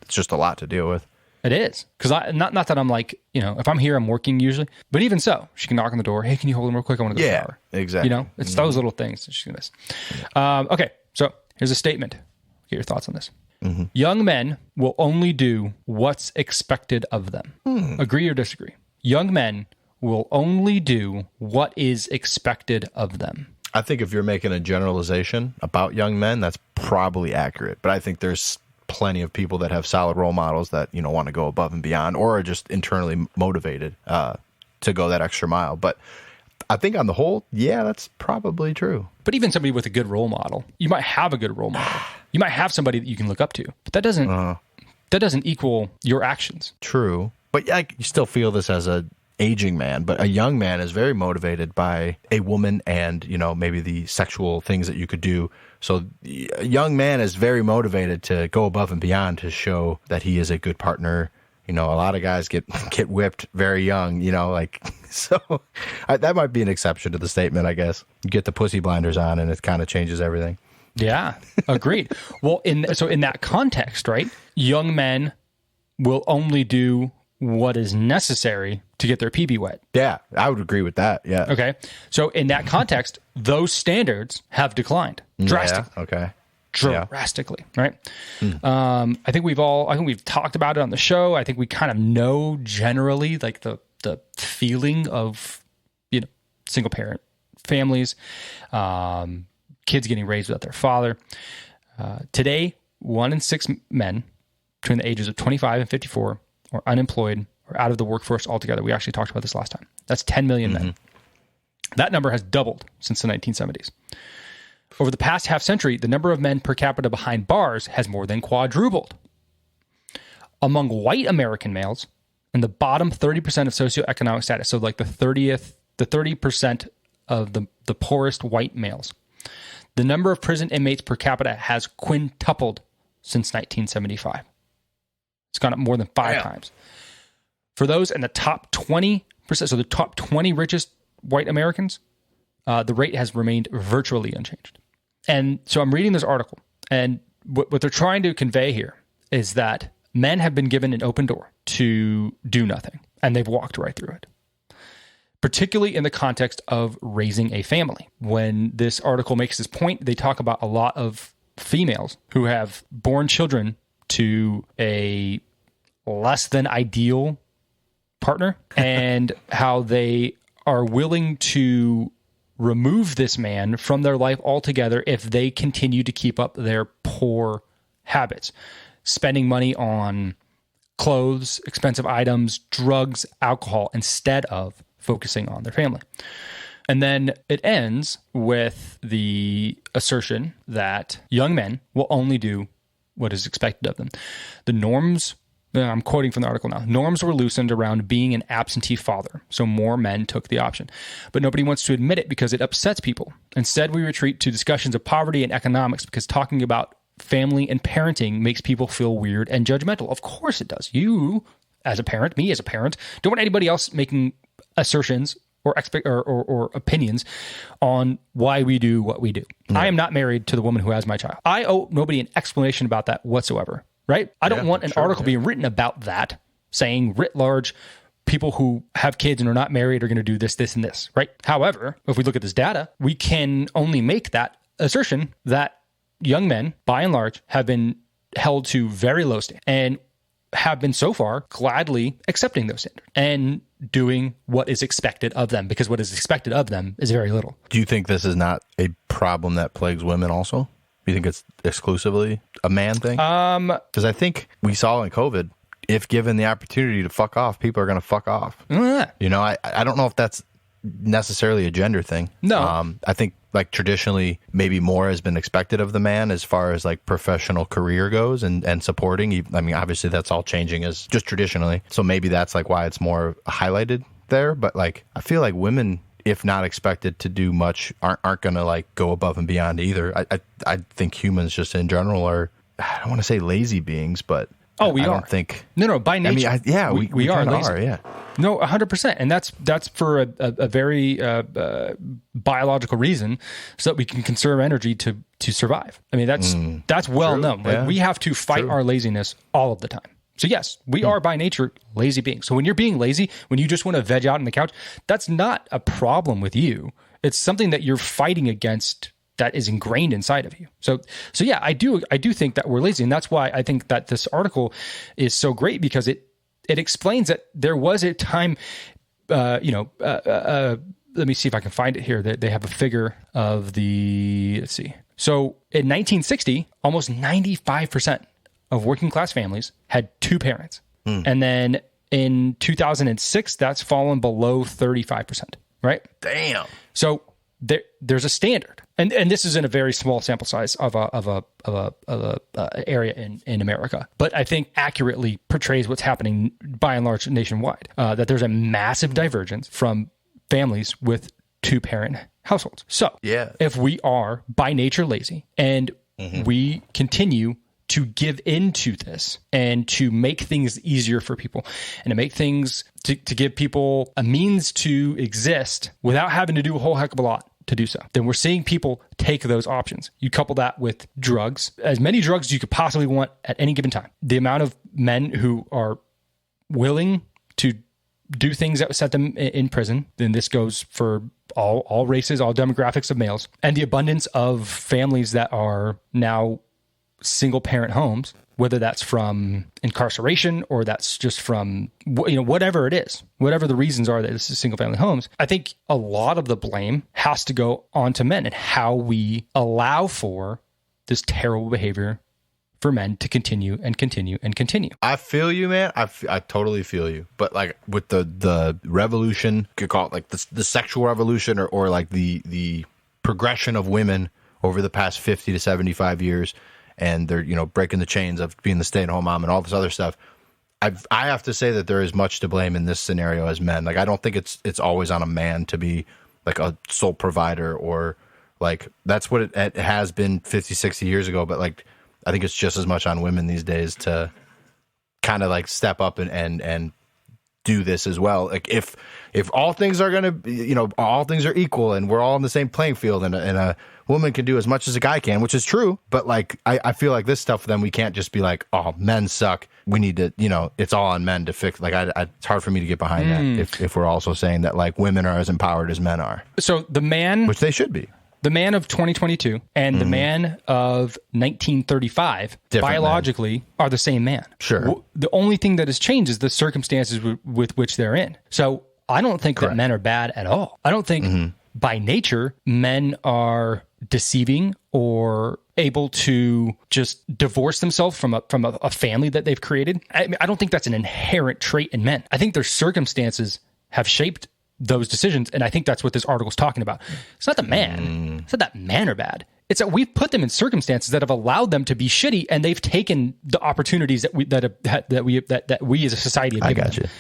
[SPEAKER 2] just a lot to deal with.
[SPEAKER 1] It is. Because not that I'm like, if I'm here, I'm working usually. But even so, she can knock on the door. Hey, can you hold him real quick? I want to go shower.
[SPEAKER 2] Exactly.
[SPEAKER 1] It's those little things that she's going to miss. Okay, so here's a statement. Get your thoughts on this. Mm-hmm. Young men will only do what's expected of them. Agree or disagree? Young men will only do what is expected of them.
[SPEAKER 2] I think if you're making a generalization about young men, that's probably accurate. But I think there's plenty of people that have solid role models that, want to go above and beyond or are just internally motivated to go that extra mile. But I think on the whole, that's probably true.
[SPEAKER 1] But even somebody with a good role model, you might have a good role model. You might have somebody that you can look up to, but that doesn't equal your actions.
[SPEAKER 2] True. But you still feel this as a aging man, but a young man is very motivated by a woman and, maybe the sexual things that you could do. So a young man is very motivated to go above and beyond to show that he is a good partner. A lot of guys get whipped very young, so that might be an exception to the statement, I guess. You get the pussy blinders on and it kind of changes everything.
[SPEAKER 1] Yeah, agreed. Well, in that context, right, young men will only do what is necessary to get their PB wet.
[SPEAKER 2] Yeah, I would agree with that. Yeah.
[SPEAKER 1] Okay. So in that context, those standards have declined drastically.
[SPEAKER 2] Yeah, okay.
[SPEAKER 1] Drastically, right? I think we've talked about it on the show. I think we kind of know generally like the feeling of single parent families, kids getting raised without their father. Today, 1 in 6 men between the ages of 25 and 54 are unemployed or out of the workforce altogether. We actually talked about this last time. That's 10 million men. That number has doubled since the 1970s. Over the past half century, the number of men per capita behind bars has more than quadrupled. Among white American males, in the bottom 30% of socioeconomic status, so like the 30% of the poorest white males, the number of prison inmates per capita has quintupled since 1975. It's gone up more than 5 times. For those in the top 20%, so the top 20 richest white Americans, the rate has remained virtually unchanged. And so I'm reading this article, and what they're trying to convey here is that men have been given an open door to do nothing, and they've walked right through it, particularly in the context of raising a family. When this article makes this point, they talk about a lot of females who have born children to a less than ideal partner and how they are willing to remove this man from their life altogether if they continue to keep up their poor habits, spending money on clothes, expensive items, drugs, alcohol, instead of focusing on their family. And then it ends with the assertion that young men will only do what is expected of them. The norms, I'm quoting from the article now, norms were loosened around being an absentee father, so more men took the option. But nobody wants to admit it because it upsets people. Instead, we retreat to discussions of poverty and economics because talking about family and parenting makes people feel weird and judgmental. Of course it does. You, as a parent, me as a parent, don't want anybody else making assertions or opinions on why we do what we do. Yeah. I am not married to the woman who has my child. I owe nobody an explanation about that whatsoever, right? I don't want an article being written about that, saying writ large, people who have kids and are not married are going to do this, this, and this, right? However, if we look at this data, we can only make that assertion that young men, by and large, have been held to very low standards and have been so far gladly accepting those standards and doing what is expected of them, because what is expected of them is very little.
[SPEAKER 2] Do you think this is not a problem that plagues women also? Do you think it's exclusively a man thing? Because I think we saw in COVID, if given the opportunity to fuck off, people are going to fuck off. You know, I don't know if that's necessarily a gender thing.
[SPEAKER 1] No.
[SPEAKER 2] I think like traditionally maybe more has been expected of the man as far as like professional career goes and supporting. I mean, obviously that's all changing as just traditionally. So maybe that's like why it's more highlighted there. But like, I feel like women if not expected to do much, aren't going to like go above and beyond either. I think humans just in general are, I don't want to say lazy beings, but
[SPEAKER 1] oh, we
[SPEAKER 2] I
[SPEAKER 1] are.
[SPEAKER 2] don't think.
[SPEAKER 1] No, by nature.
[SPEAKER 2] I mean, we
[SPEAKER 1] are
[SPEAKER 2] kinda
[SPEAKER 1] lazy.
[SPEAKER 2] are, yeah.
[SPEAKER 1] No, 100%. And that's for a very biological reason, so that we can conserve energy to survive. I mean, that's well known. Like,
[SPEAKER 2] yeah.
[SPEAKER 1] we have to fight our laziness all of the time. So yes, we are by nature lazy beings. So when you're being lazy, when you just want to veg out on the couch, that's not a problem with you. It's something that you're fighting against that is ingrained inside of you. So yeah, I do think that we're lazy. And that's why I think that this article is so great, because it explains that there was a time, let me see if I can find it here. They have a figure of let's see. So in 1960, almost 95% of working class families had two parents. And then in 2006, that's fallen below 35%, right?
[SPEAKER 2] Damn.
[SPEAKER 1] So there's a standard. And this is in a very small sample size of a area in America, but I think accurately portrays what's happening by and large nationwide. That there's a massive divergence from families with two-parent households. So if we are by nature lazy and we continue to give into this and to make things easier for people and to make things to give people a means to exist without having to do a whole heck of a lot to do so, then we're seeing people take those options. You couple that with drugs, as many drugs as you could possibly want at any given time. The amount of men who are willing to do things that would set them in prison, and this goes for all races, all demographics of males, and the abundance of families that are now single parent homes, whether that's from incarceration or that's just from, whatever it is, whatever the reasons are that this is single family homes. I think a lot of the blame has to go onto men and how we allow for this terrible behavior for men to continue and continue and continue.
[SPEAKER 2] I feel you, man. I totally feel you. But like with the revolution, you could call it like the sexual revolution or like the progression of women over the past 50 to 75 years, and they're, breaking the chains of being the stay-at-home mom and all this other stuff. I have to say that there is much to blame in this scenario as men. Like, I don't think it's always on a man to be like a sole provider, or like that's what it has been 50, 60 years ago. But like, I think it's just as much on women these days to kind of like step up and do this as well. Like if all things are going to, all things are equal and we're all on the same playing field, and a woman can do as much as a guy can, which is true. But like, I feel like this stuff, then we can't just be like, oh, men suck. We need to, it's all on men to fix. Like, it's hard for me to get behind that if we're also saying that like women are as empowered as men are. So
[SPEAKER 1] the man,
[SPEAKER 2] which they should be.
[SPEAKER 1] The man of 2022 and the man of 1935 biologically are the same man.
[SPEAKER 2] Sure.
[SPEAKER 1] The only thing that has changed is the circumstances with which they're in. So I don't think that men are bad at all. I don't think by nature men are deceiving or able to just divorce themselves from a family that they've created. I don't think that's an inherent trait in men. I think their circumstances have shaped those decisions, and I think that's what this article is talking about. It's not the man. It's not that men are bad. It's that we've put them in circumstances that have allowed them to be shitty, and they've taken the opportunities that we as a society have given them.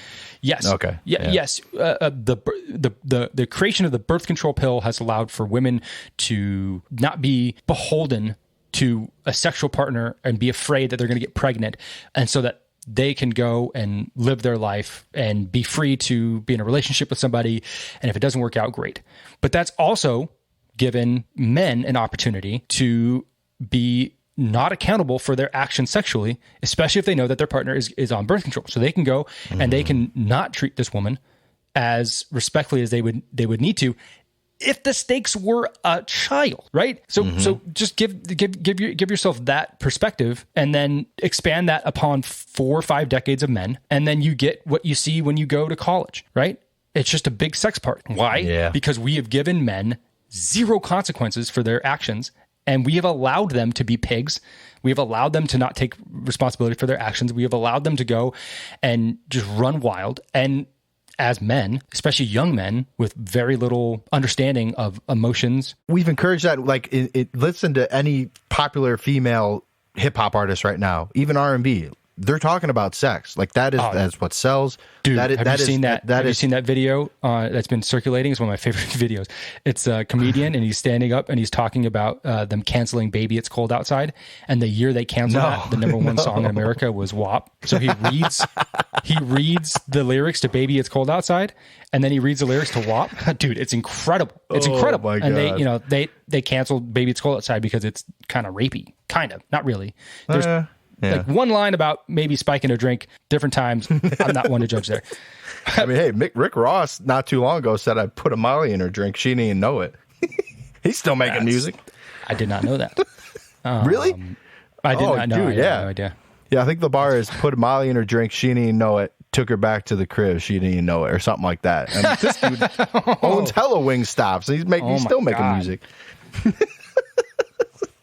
[SPEAKER 1] Yes.
[SPEAKER 2] Okay.
[SPEAKER 1] Yes. The creation of the birth control pill has allowed for women to not be beholden to a sexual partner and be afraid that they're going to get pregnant, and so that they can go and live their life and be free to be in a relationship with somebody. And if it doesn't work out, great. But that's also given men an opportunity to be not accountable for their actions sexually, especially if they know that their partner is on birth control. So they can go and they can not treat this woman as respectfully as they would need to if the stakes were a child, right? So just give yourself that perspective, and then expand that upon 4 or 5 decades of men, and then you get what you see when you go to college, right? It's just a big sex part. Why?
[SPEAKER 2] Yeah.
[SPEAKER 1] Because we have given men zero consequences for their actions, and we have allowed them to be pigs. We have allowed them to not take responsibility for their actions. We have allowed them to go and just run wild. And as men, especially young men with very little understanding of emotions,
[SPEAKER 2] we've encouraged that. Like, listen to any popular female hip hop artist right now, even R&B. they're talking about sex. Like that's what sells.
[SPEAKER 1] Dude,
[SPEAKER 2] have you
[SPEAKER 1] seen that? Have you seen that video that's been circulating? It's one of my favorite videos. It's a comedian and he's standing up and he's talking about them canceling "Baby It's Cold Outside," and the year they canceled that, the number one song in America was WAP. So he reads the lyrics to "Baby It's Cold Outside," and then he reads the lyrics to WAP. Dude, it's incredible. It's incredible.
[SPEAKER 2] My
[SPEAKER 1] and
[SPEAKER 2] God.
[SPEAKER 1] they canceled "Baby It's Cold Outside" because it's kind of rapey. Kind of, not really. There's like one line about maybe spiking a drink, different times. I'm not one to judge there.
[SPEAKER 2] I mean, hey, Rick Ross not too long ago said I put a Molly in her drink. She didn't even know it. He's still making music.
[SPEAKER 1] I did not know that.
[SPEAKER 2] Really?
[SPEAKER 1] I did not know.
[SPEAKER 2] Dude,
[SPEAKER 1] I had no idea.
[SPEAKER 2] Yeah, I think the bar is put a Molly in her drink. She didn't even know it. Took her back to the crib. She didn't even know it, or something like that. And this dude owns hella wing stops. He's still making music.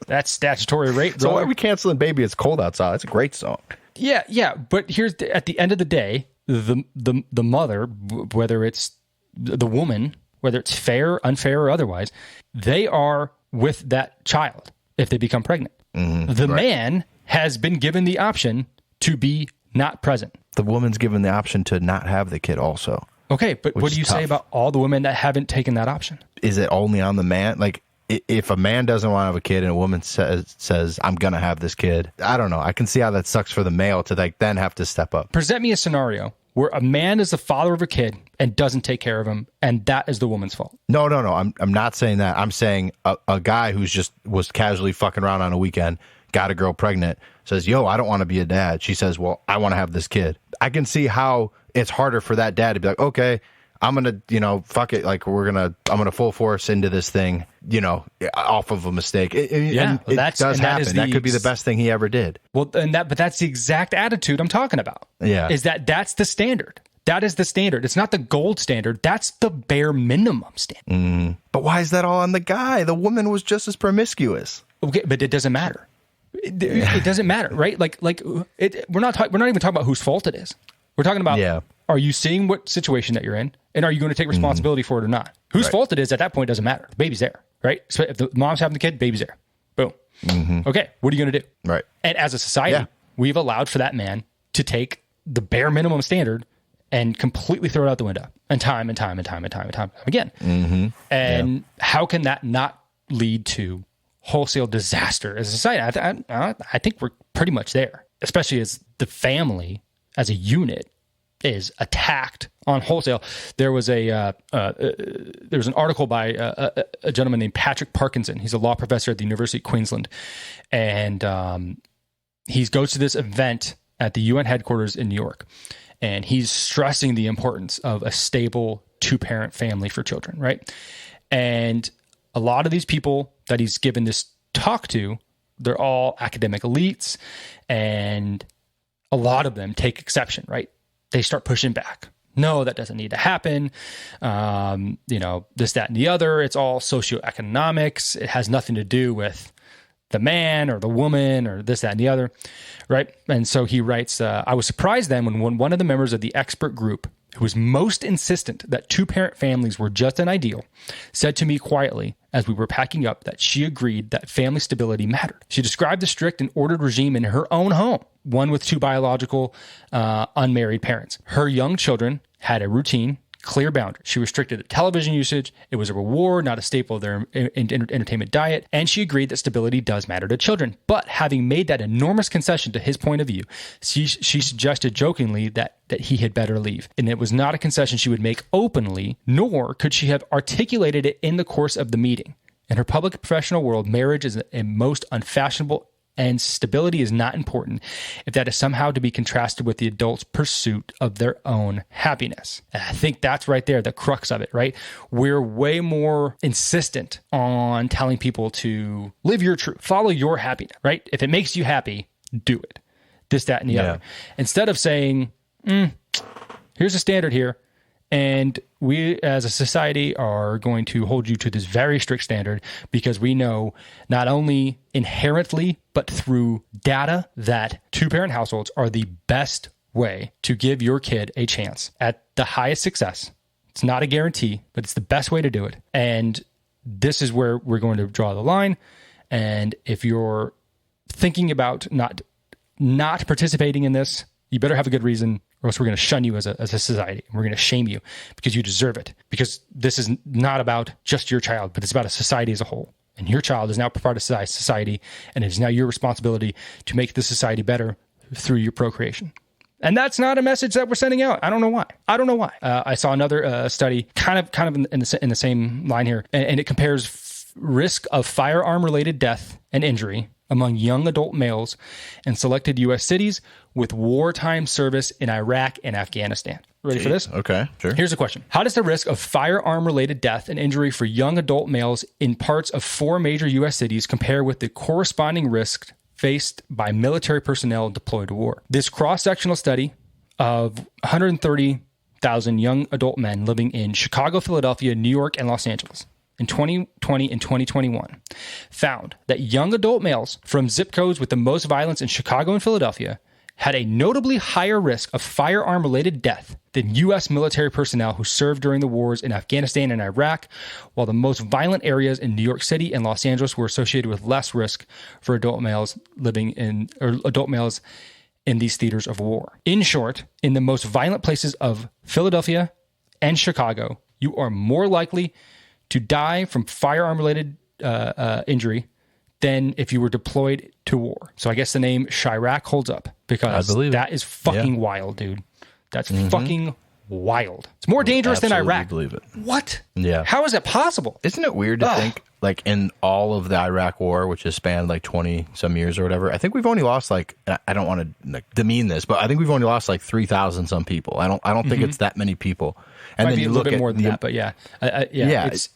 [SPEAKER 1] That's statutory rape, bro.
[SPEAKER 2] So why are we canceling "Baby It's Cold Outside"? It's a great song.
[SPEAKER 1] Yeah. But here's at the end of the day, the mother, whether it's the woman, whether it's fair, unfair, or otherwise, they are with that child if they become pregnant. The man has been given the option to be not present.
[SPEAKER 2] The woman's given the option to not have the kid also.
[SPEAKER 1] Okay, but what do you say about all the women that haven't taken that option?
[SPEAKER 2] Is it only on the man? Like, if a man doesn't want to have a kid and a woman says I'm going to have this kid, I don't know. I can see how that sucks for the male to then have to step up.
[SPEAKER 1] Present me a scenario where a man is the father of a kid and doesn't take care of him, and that is the woman's fault.
[SPEAKER 2] No. I'm not saying that. I'm saying a guy who's just was casually fucking around on a weekend, got a girl pregnant, says, yo, I don't want to be a dad. She says, well, I want to have this kid. I can see how it's harder for that dad to be like, okay, I'm going to, fuck it. Like I'm going to full force into this thing, off of a mistake. It does happen. That could be the best thing he ever did.
[SPEAKER 1] Well, but that's the exact attitude I'm talking about.
[SPEAKER 2] Yeah.
[SPEAKER 1] Is that's the standard. That is the standard. It's not the gold standard. That's the bare minimum standard.
[SPEAKER 2] But why is that all on the guy? The woman was just as promiscuous.
[SPEAKER 1] Okay, but it doesn't matter. It doesn't matter, right? We're not even talking about whose fault it is. We're talking about, are you seeing what situation that you're in, and are you going to take responsibility for it or not? Whose fault it is at that point doesn't matter. The baby's there, right? So if the mom's having the kid, baby's there. Boom. Okay, what are you going to do?
[SPEAKER 2] Right.
[SPEAKER 1] And as a society, we've allowed for that man to take the bare minimum standard and completely throw it out the window, and time again. And how can that not lead to wholesale disaster as a society? I think we're pretty much there, especially as the family as a unit is attacked on wholesale. There was there was an article by a gentleman named Patrick Parkinson. He's a law professor at the University of Queensland, and he goes to this event at the UN headquarters in New York, and he's stressing the importance of a stable 2-parent family for children, right? And a lot of these people that he's given this talk to, they're all academic elites, and a lot of them take exception, right? They start pushing back. No, that doesn't need to happen. This, that, and the other. It's all socioeconomics. It has nothing to do with the man or the woman or this, that, and the other, right? And so he writes, I was surprised then when one of the members of the expert group who was most insistent that 2-parent families were just an ideal, said to me quietly as we were packing up that she agreed that family stability mattered. She described the strict and ordered regime in her own home, one with 2 biological unmarried parents. Her young children had a routine, clear boundaries. She restricted the television usage. It was a reward, not a staple of their entertainment diet. And she agreed that stability does matter to children. But having made that enormous concession to his point of view, she suggested jokingly that he had better leave. And it was not a concession she would make openly, nor could she have articulated it in the course of the meeting. In her public and professional world, marriage is a most unfashionable, and stability is not important if that is somehow to be contrasted with the adult's pursuit of their own happiness. And I think that's right there, the crux of it, right? We're way more insistent on telling people to live your truth, follow your happiness, right? If it makes you happy, do it. This, that, and the other. Instead of saying, here's a standard here, and we as a society are going to hold you to this very strict standard because we know not only inherently, but through data that 2-parent households are the best way to give your kid a chance at the highest success. It's not a guarantee, but it's the best way to do it. And this is where we're going to draw the line. And if you're thinking about not not participating in this, you better have a good reason, or else we're going to shun you as a society. We're going to shame you because you deserve it. Because this is not about just your child, but it's about a society as a whole. And your child is now part of society, and it is now your responsibility to make the society better through your procreation. And that's not a message that we're sending out. I don't know why. I saw another study, kind of in the same line here, and it compares risk of firearm-related death and injury among young adult males in selected U.S. cities with wartime service in Iraq and Afghanistan. Ready for this?
[SPEAKER 2] Okay, sure.
[SPEAKER 1] Here's a question. How does the risk of firearm-related death and injury for young adult males in parts of 4 major U.S. cities compare with the corresponding risk faced by military personnel deployed to war? This cross-sectional study of 130,000 young adult men living in Chicago, Philadelphia, New York, and Los Angeles in 2020 and 2021 found that young adult males from zip codes with the most violence in Chicago and Philadelphia had a notably higher risk of firearm-related death than U.S. military personnel who served during the wars in Afghanistan and Iraq, while the most violent areas in New York City and Los Angeles were associated with less risk for adult males in these theaters of war. In short, in the most violent places of Philadelphia and Chicago, you are more likely to die from firearm-related injury than if you were deployed to war. So I guess the name Chirac holds up because that is fucking wild, dude. That's fucking wild. It's more dangerous than Iraq.
[SPEAKER 2] Believe it.
[SPEAKER 1] What?
[SPEAKER 2] Yeah.
[SPEAKER 1] How is that possible?
[SPEAKER 2] Isn't it weird to think, like, in all of the Iraq war, which has spanned like 20 some years or whatever, I think we've only lost like, I don't want to demean this, but I think we've only lost like 3,000 some people. I don't think it's that many people. And
[SPEAKER 1] Might
[SPEAKER 2] then
[SPEAKER 1] be
[SPEAKER 2] you
[SPEAKER 1] a
[SPEAKER 2] look
[SPEAKER 1] little bit
[SPEAKER 2] at
[SPEAKER 1] more than that, but yeah.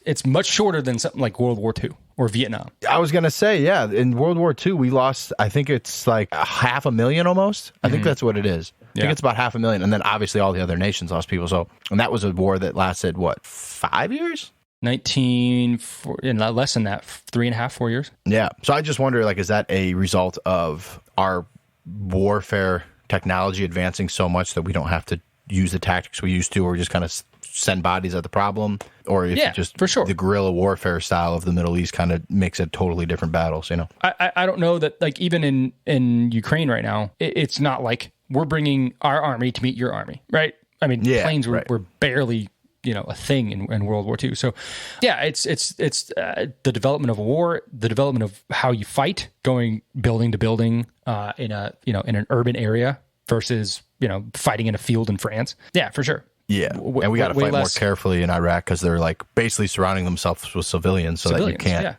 [SPEAKER 1] It's much shorter than something like World War II or Vietnam.
[SPEAKER 2] I was going to say, yeah, in World War II, we lost, I think it's like 500,000 almost. I think that's what it is. I think it's about 500,000. And then obviously all the other nations lost people. So, and that was a war that lasted, what, 5 years?
[SPEAKER 1] 19, less than that, 3.5, 4 years.
[SPEAKER 2] Yeah. So I just wonder, like, is that a result of our warfare technology advancing so much that we don't have to use the tactics we used to, or just kind of send bodies at the problem? Or if just
[SPEAKER 1] for sure,
[SPEAKER 2] the guerrilla warfare style of the Middle East kind of makes it totally different battles, you know?
[SPEAKER 1] I don't know that, like, even in Ukraine right now, it's not like we're bringing our army to meet your army, right? I mean, planes were barely, a thing in World War II. So, yeah, it's the development of war, the development of how you fight, going building to building in an urban area versus fighting in a field in France. Yeah, for sure.
[SPEAKER 2] Yeah, and we got to fight more carefully in Iraq because they're like basically surrounding themselves with civilians that you can't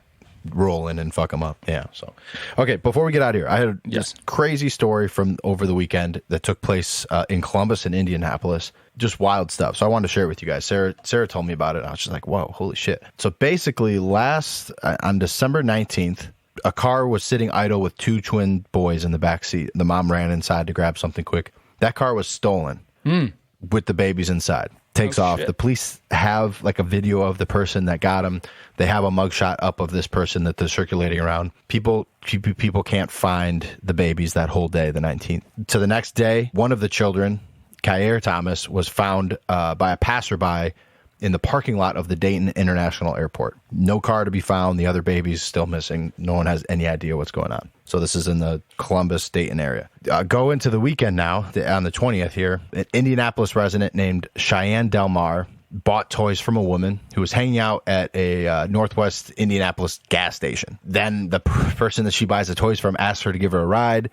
[SPEAKER 2] roll in and fuck them up. Yeah. So, okay, before we get out of here, I had this crazy story from over the weekend that took place in Columbus and Indianapolis. Just wild stuff. So I wanted to share it with you guys. Sarah told me about it. And I was just like, whoa, holy shit. So basically on December 19th, a car was sitting idle with 2 twin boys in the back seat. The mom ran inside to grab something quick. That car was stolen with the babies inside. Takes off. Shit. The police have like a video of the person that got him. They have a mugshot up of this person that they're circulating around. People can't find the babies that whole day, the 19th. So the next day, one of the children, Kyair Thomas, was found by a passerby in the parking lot of the Dayton International Airport. No car to be found. The other baby's still missing. No one has any idea what's going on. So this is in the Columbus, Dayton area. Go into the weekend now, on the 20th here. An Indianapolis resident named Cheyenne Delmar bought toys from a woman who was hanging out at a Northwest Indianapolis gas station. Then the person that she buys the toys from asks her to give her a ride.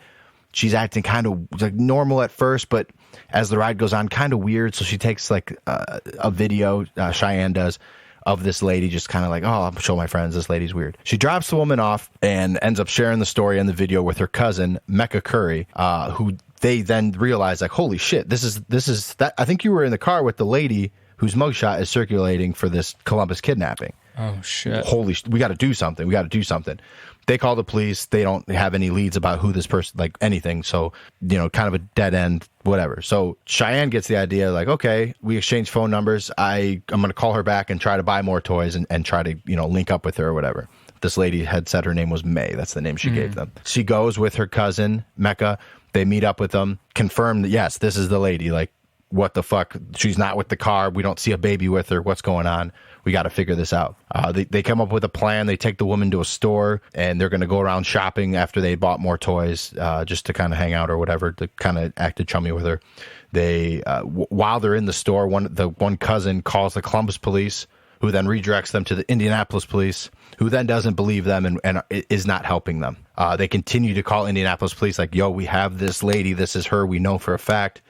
[SPEAKER 2] She's acting kind of like normal at first, but as the ride goes on, kind of weird. So she takes like a video, Cheyenne does, of this lady just kind of like, oh, I'll show my friends, this lady's weird. She drops the woman off and ends up sharing the story and the video with her cousin, Mecca Curry, who they then realize like, holy shit, this is that. I think you were in the car with the lady whose mugshot is circulating for this Columbus kidnapping.
[SPEAKER 1] Oh, shit.
[SPEAKER 2] Holy, we got to do something. They call the police. They don't have any leads about who this person, like anything. So, kind of a dead end, whatever. So Cheyenne gets the idea, like, okay, we exchange phone numbers. I'm going to call her back and try to buy more toys and try to, link up with her or whatever. This lady had said her name was May. That's the name she gave them. She goes with her cousin, Mecca. They meet up with them, confirm that, yes, this is the lady. Like, what the fuck? She's not with the car. We don't see a baby with her. What's going on? We got to figure this out. They come up with a plan. They take the woman to a store, and they're going to go around shopping after they bought more toys, just to kind of hang out or whatever, to kind of act chummy with her. They while they're in the store, one cousin calls the Columbus police, who then redirects them to the Indianapolis police, who then doesn't believe them and is not helping them. They continue to call Indianapolis police like, yo, we have this lady. This is her. We know for a fact.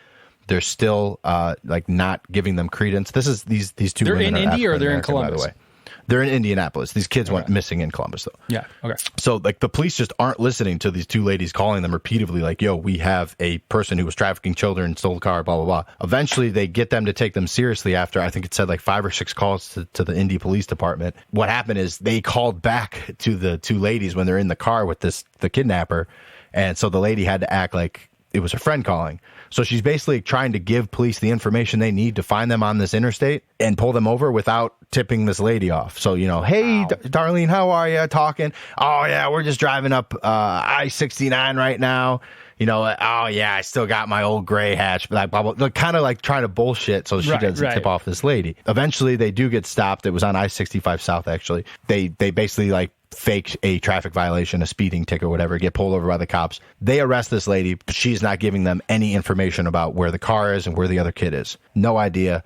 [SPEAKER 2] They're still like not giving them credence. This is these two
[SPEAKER 1] they're
[SPEAKER 2] women
[SPEAKER 1] in Indy or they're in Columbus?
[SPEAKER 2] By the way. They're in Indianapolis. These kids went missing in Columbus, though.
[SPEAKER 1] Yeah, okay.
[SPEAKER 2] So, like, the police just aren't listening to these two ladies calling them repeatedly, like, yo, we have a person who was trafficking children, stole a car, blah, blah, blah. Eventually, they get them to take them seriously after, I think it said, like, 5 or 6 calls to the Indy Police Department. What happened is they called back to the two ladies when they're in the car with the kidnapper, and so the lady had to act like it was her friend calling. So she's basically trying to give police the information they need to find them on this interstate and pull them over without tipping this lady off. So, you know, hey, Darlene, how are you? Talking. Oh, yeah, we're just driving up I-69 right now. You know, oh, yeah, I still got my old gray hatch. But they're kind of like trying to bullshit so she doesn't tip off this lady. Eventually, they do get stopped. It was on I-65 South, actually. They basically, like, fake a traffic violation, a speeding ticket or whatever, get pulled over by the cops. They arrest this lady, but she's not giving them any information about where the car is and where the other kid is. No idea.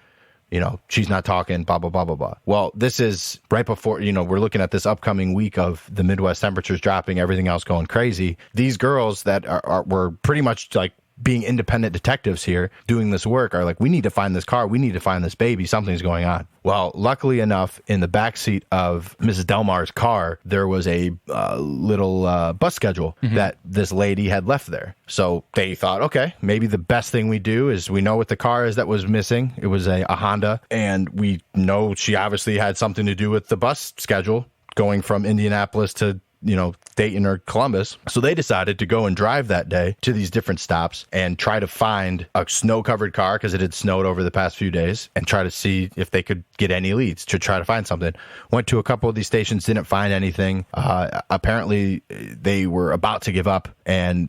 [SPEAKER 2] You know, she's not talking, blah, blah, blah, blah, blah. Well, this is right before, you know, we're looking at this upcoming week of the Midwest temperatures dropping, everything else going crazy. These girls that were pretty much like being independent detectives here doing this work are like, we need to find this car. We need to find this baby. Something's going on. Well, luckily enough, in the backseat of Mrs. Delmar's car, there was a little bus schedule that this lady had left there. So they thought, okay, maybe the best thing we do is we know what the car is that was missing. It was a Honda. And we know she obviously had something to do with the bus schedule going from Indianapolis to, you know, Dayton or Columbus. So they decided to go and drive that day to these different stops and try to find a snow-covered car, because it had snowed over the past few days, and try to see if they could get any leads to try to find something. Went to a couple of these stations, didn't find anything. Apparently, they were about to give up and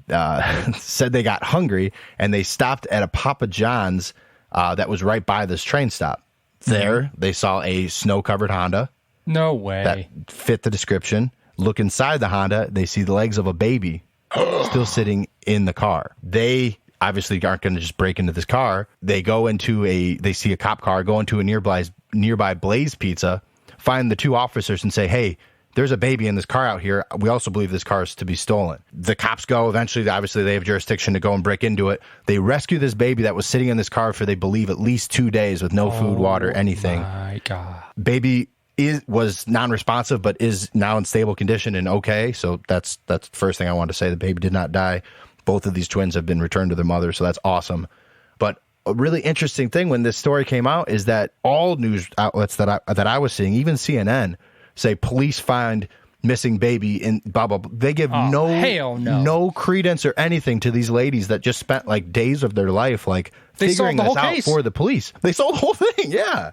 [SPEAKER 2] said they got hungry, and they stopped at a Papa John's that was right by this train stop. There, they saw a snow-covered Honda.
[SPEAKER 1] No way.
[SPEAKER 2] That fit the description. Look inside the Honda, they see the legs of a baby still sitting in the car. They obviously aren't going to just break into this car. They see a cop car, go into a nearby Blaze Pizza, find the two officers and say, hey, there's a baby in this car out here. We also believe this car is to be stolen. The cops go. Eventually, obviously, they have jurisdiction to go and break into it. They rescue this baby that was sitting in this car for, they believe, at least 2 days with no food, water, anything.
[SPEAKER 1] My God.
[SPEAKER 2] Baby was non-responsive, but is now in stable condition and okay. So that's the first thing I want to say. The baby did not die. Both of these twins have been returned to their mother, so that's awesome. But a really interesting thing when this story came out is that all news outlets that I was seeing, even CNN, say police find missing baby in blah blah blah. They give no credence or anything to these ladies that just spent like days of their life like figuring this out for the police. They sold the whole thing, yeah.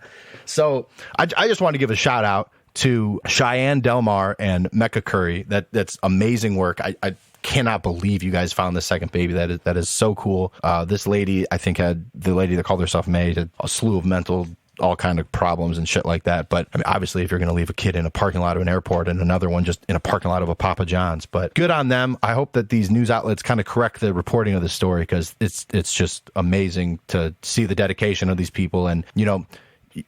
[SPEAKER 2] So I just want to give a shout out to Cheyenne Delmar and Mecca Curry. That's amazing work. I cannot believe you guys found this second baby. That is so cool. This lady, I think, the lady that called herself May, had a slew of mental, all kind of problems and shit like that. But I mean, obviously, if you're going to leave a kid in a parking lot of an airport and another one just in a parking lot of a Papa John's, but good on them. I hope that these news outlets kind of correct the reporting of the story, because it's just amazing to see the dedication of these people. And, you know,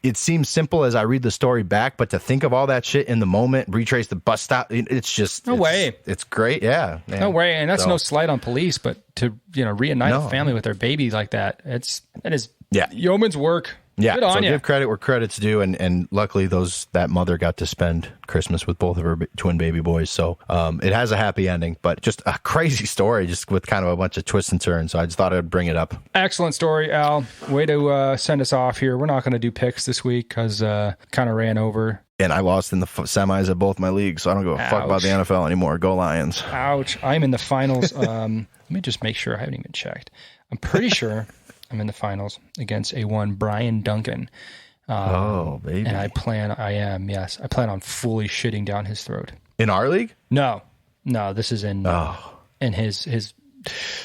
[SPEAKER 2] it seems simple as I read the story back, but to think of all that shit in the moment, retrace the bus stop, it's just
[SPEAKER 1] way.
[SPEAKER 2] It's great, yeah. Man.
[SPEAKER 1] No way, and that's no slight on police, but to reunite a family with their baby like that, that is yeoman's work.
[SPEAKER 2] Yeah,
[SPEAKER 1] good on
[SPEAKER 2] so
[SPEAKER 1] you.
[SPEAKER 2] Give credit where credit's due, and luckily that mother got to spend Christmas with both of her twin baby boys. So it has a happy ending, but just a crazy story, just with kind of a bunch of twists and turns. So I just thought I'd bring it up.
[SPEAKER 1] Excellent story, Al. Way to send us off here. We're not going to do picks this week because kind of ran over.
[SPEAKER 2] And I lost in the semis of both my leagues, so I don't give a fuck about the NFL anymore. Go Lions.
[SPEAKER 1] Ouch. I'm in the finals. Let me just make sure. I haven't even checked. I'm pretty sure I'm in the finals against A1 Brian Duncan.
[SPEAKER 2] Oh, baby.
[SPEAKER 1] And I plan on fully shitting down his throat.
[SPEAKER 2] In our league?
[SPEAKER 1] No, this is in his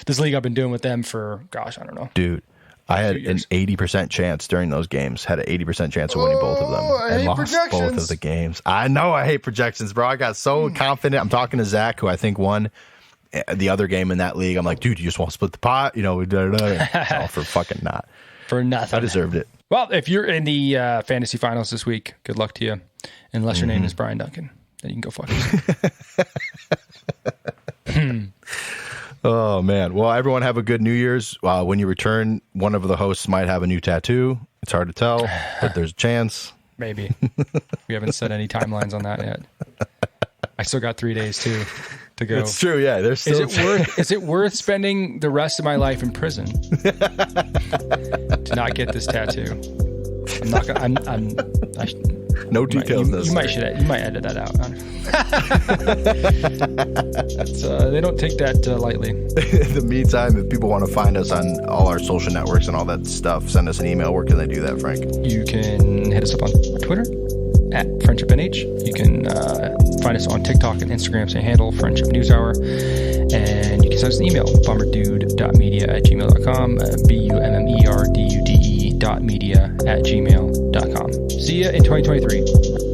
[SPEAKER 1] this league I've been doing with them for, gosh, I don't know.
[SPEAKER 2] Dude, I had an 80% chance during those games. Had an 80% chance of winning both of them.
[SPEAKER 1] I hate
[SPEAKER 2] lost
[SPEAKER 1] projections.
[SPEAKER 2] both of the games. I know I hate projections, bro. I got so confident. I'm talking to Zach, who I think won the other game in that league. I'm like, dude, you just want to split the pot? You know, no, for fucking not.
[SPEAKER 1] For nothing.
[SPEAKER 2] I deserved it.
[SPEAKER 1] Well, if you're in the fantasy finals this week, good luck to you. Unless your name is Brian Duncan, then you can go fuck yourself.
[SPEAKER 2] Oh, man. Well, everyone have a good New Year's. When you return, one of the hosts might have a new tattoo. It's hard to tell, but there's a chance.
[SPEAKER 1] Maybe. We haven't set any timelines on that yet. I still got 3 days, too, to go.
[SPEAKER 2] It's true, yeah. There's still
[SPEAKER 1] is it worth spending the rest of my life in prison to not get this tattoo? I'm not going to...
[SPEAKER 2] No details.
[SPEAKER 1] You might edit that out. They don't take that lightly.
[SPEAKER 2] In the meantime, if people want to find us on all our social networks and all that stuff, send us an email. Where can they do that, Frank?
[SPEAKER 1] You can hit us up on Twitter at FriendshipNH. You can find us on TikTok and Instagram. Same handle, Friendship News Hour. And you can send us an email, bummerdude.media@gmail.com, BUMMERDUDE.media@gmail.com. See ya in 2023.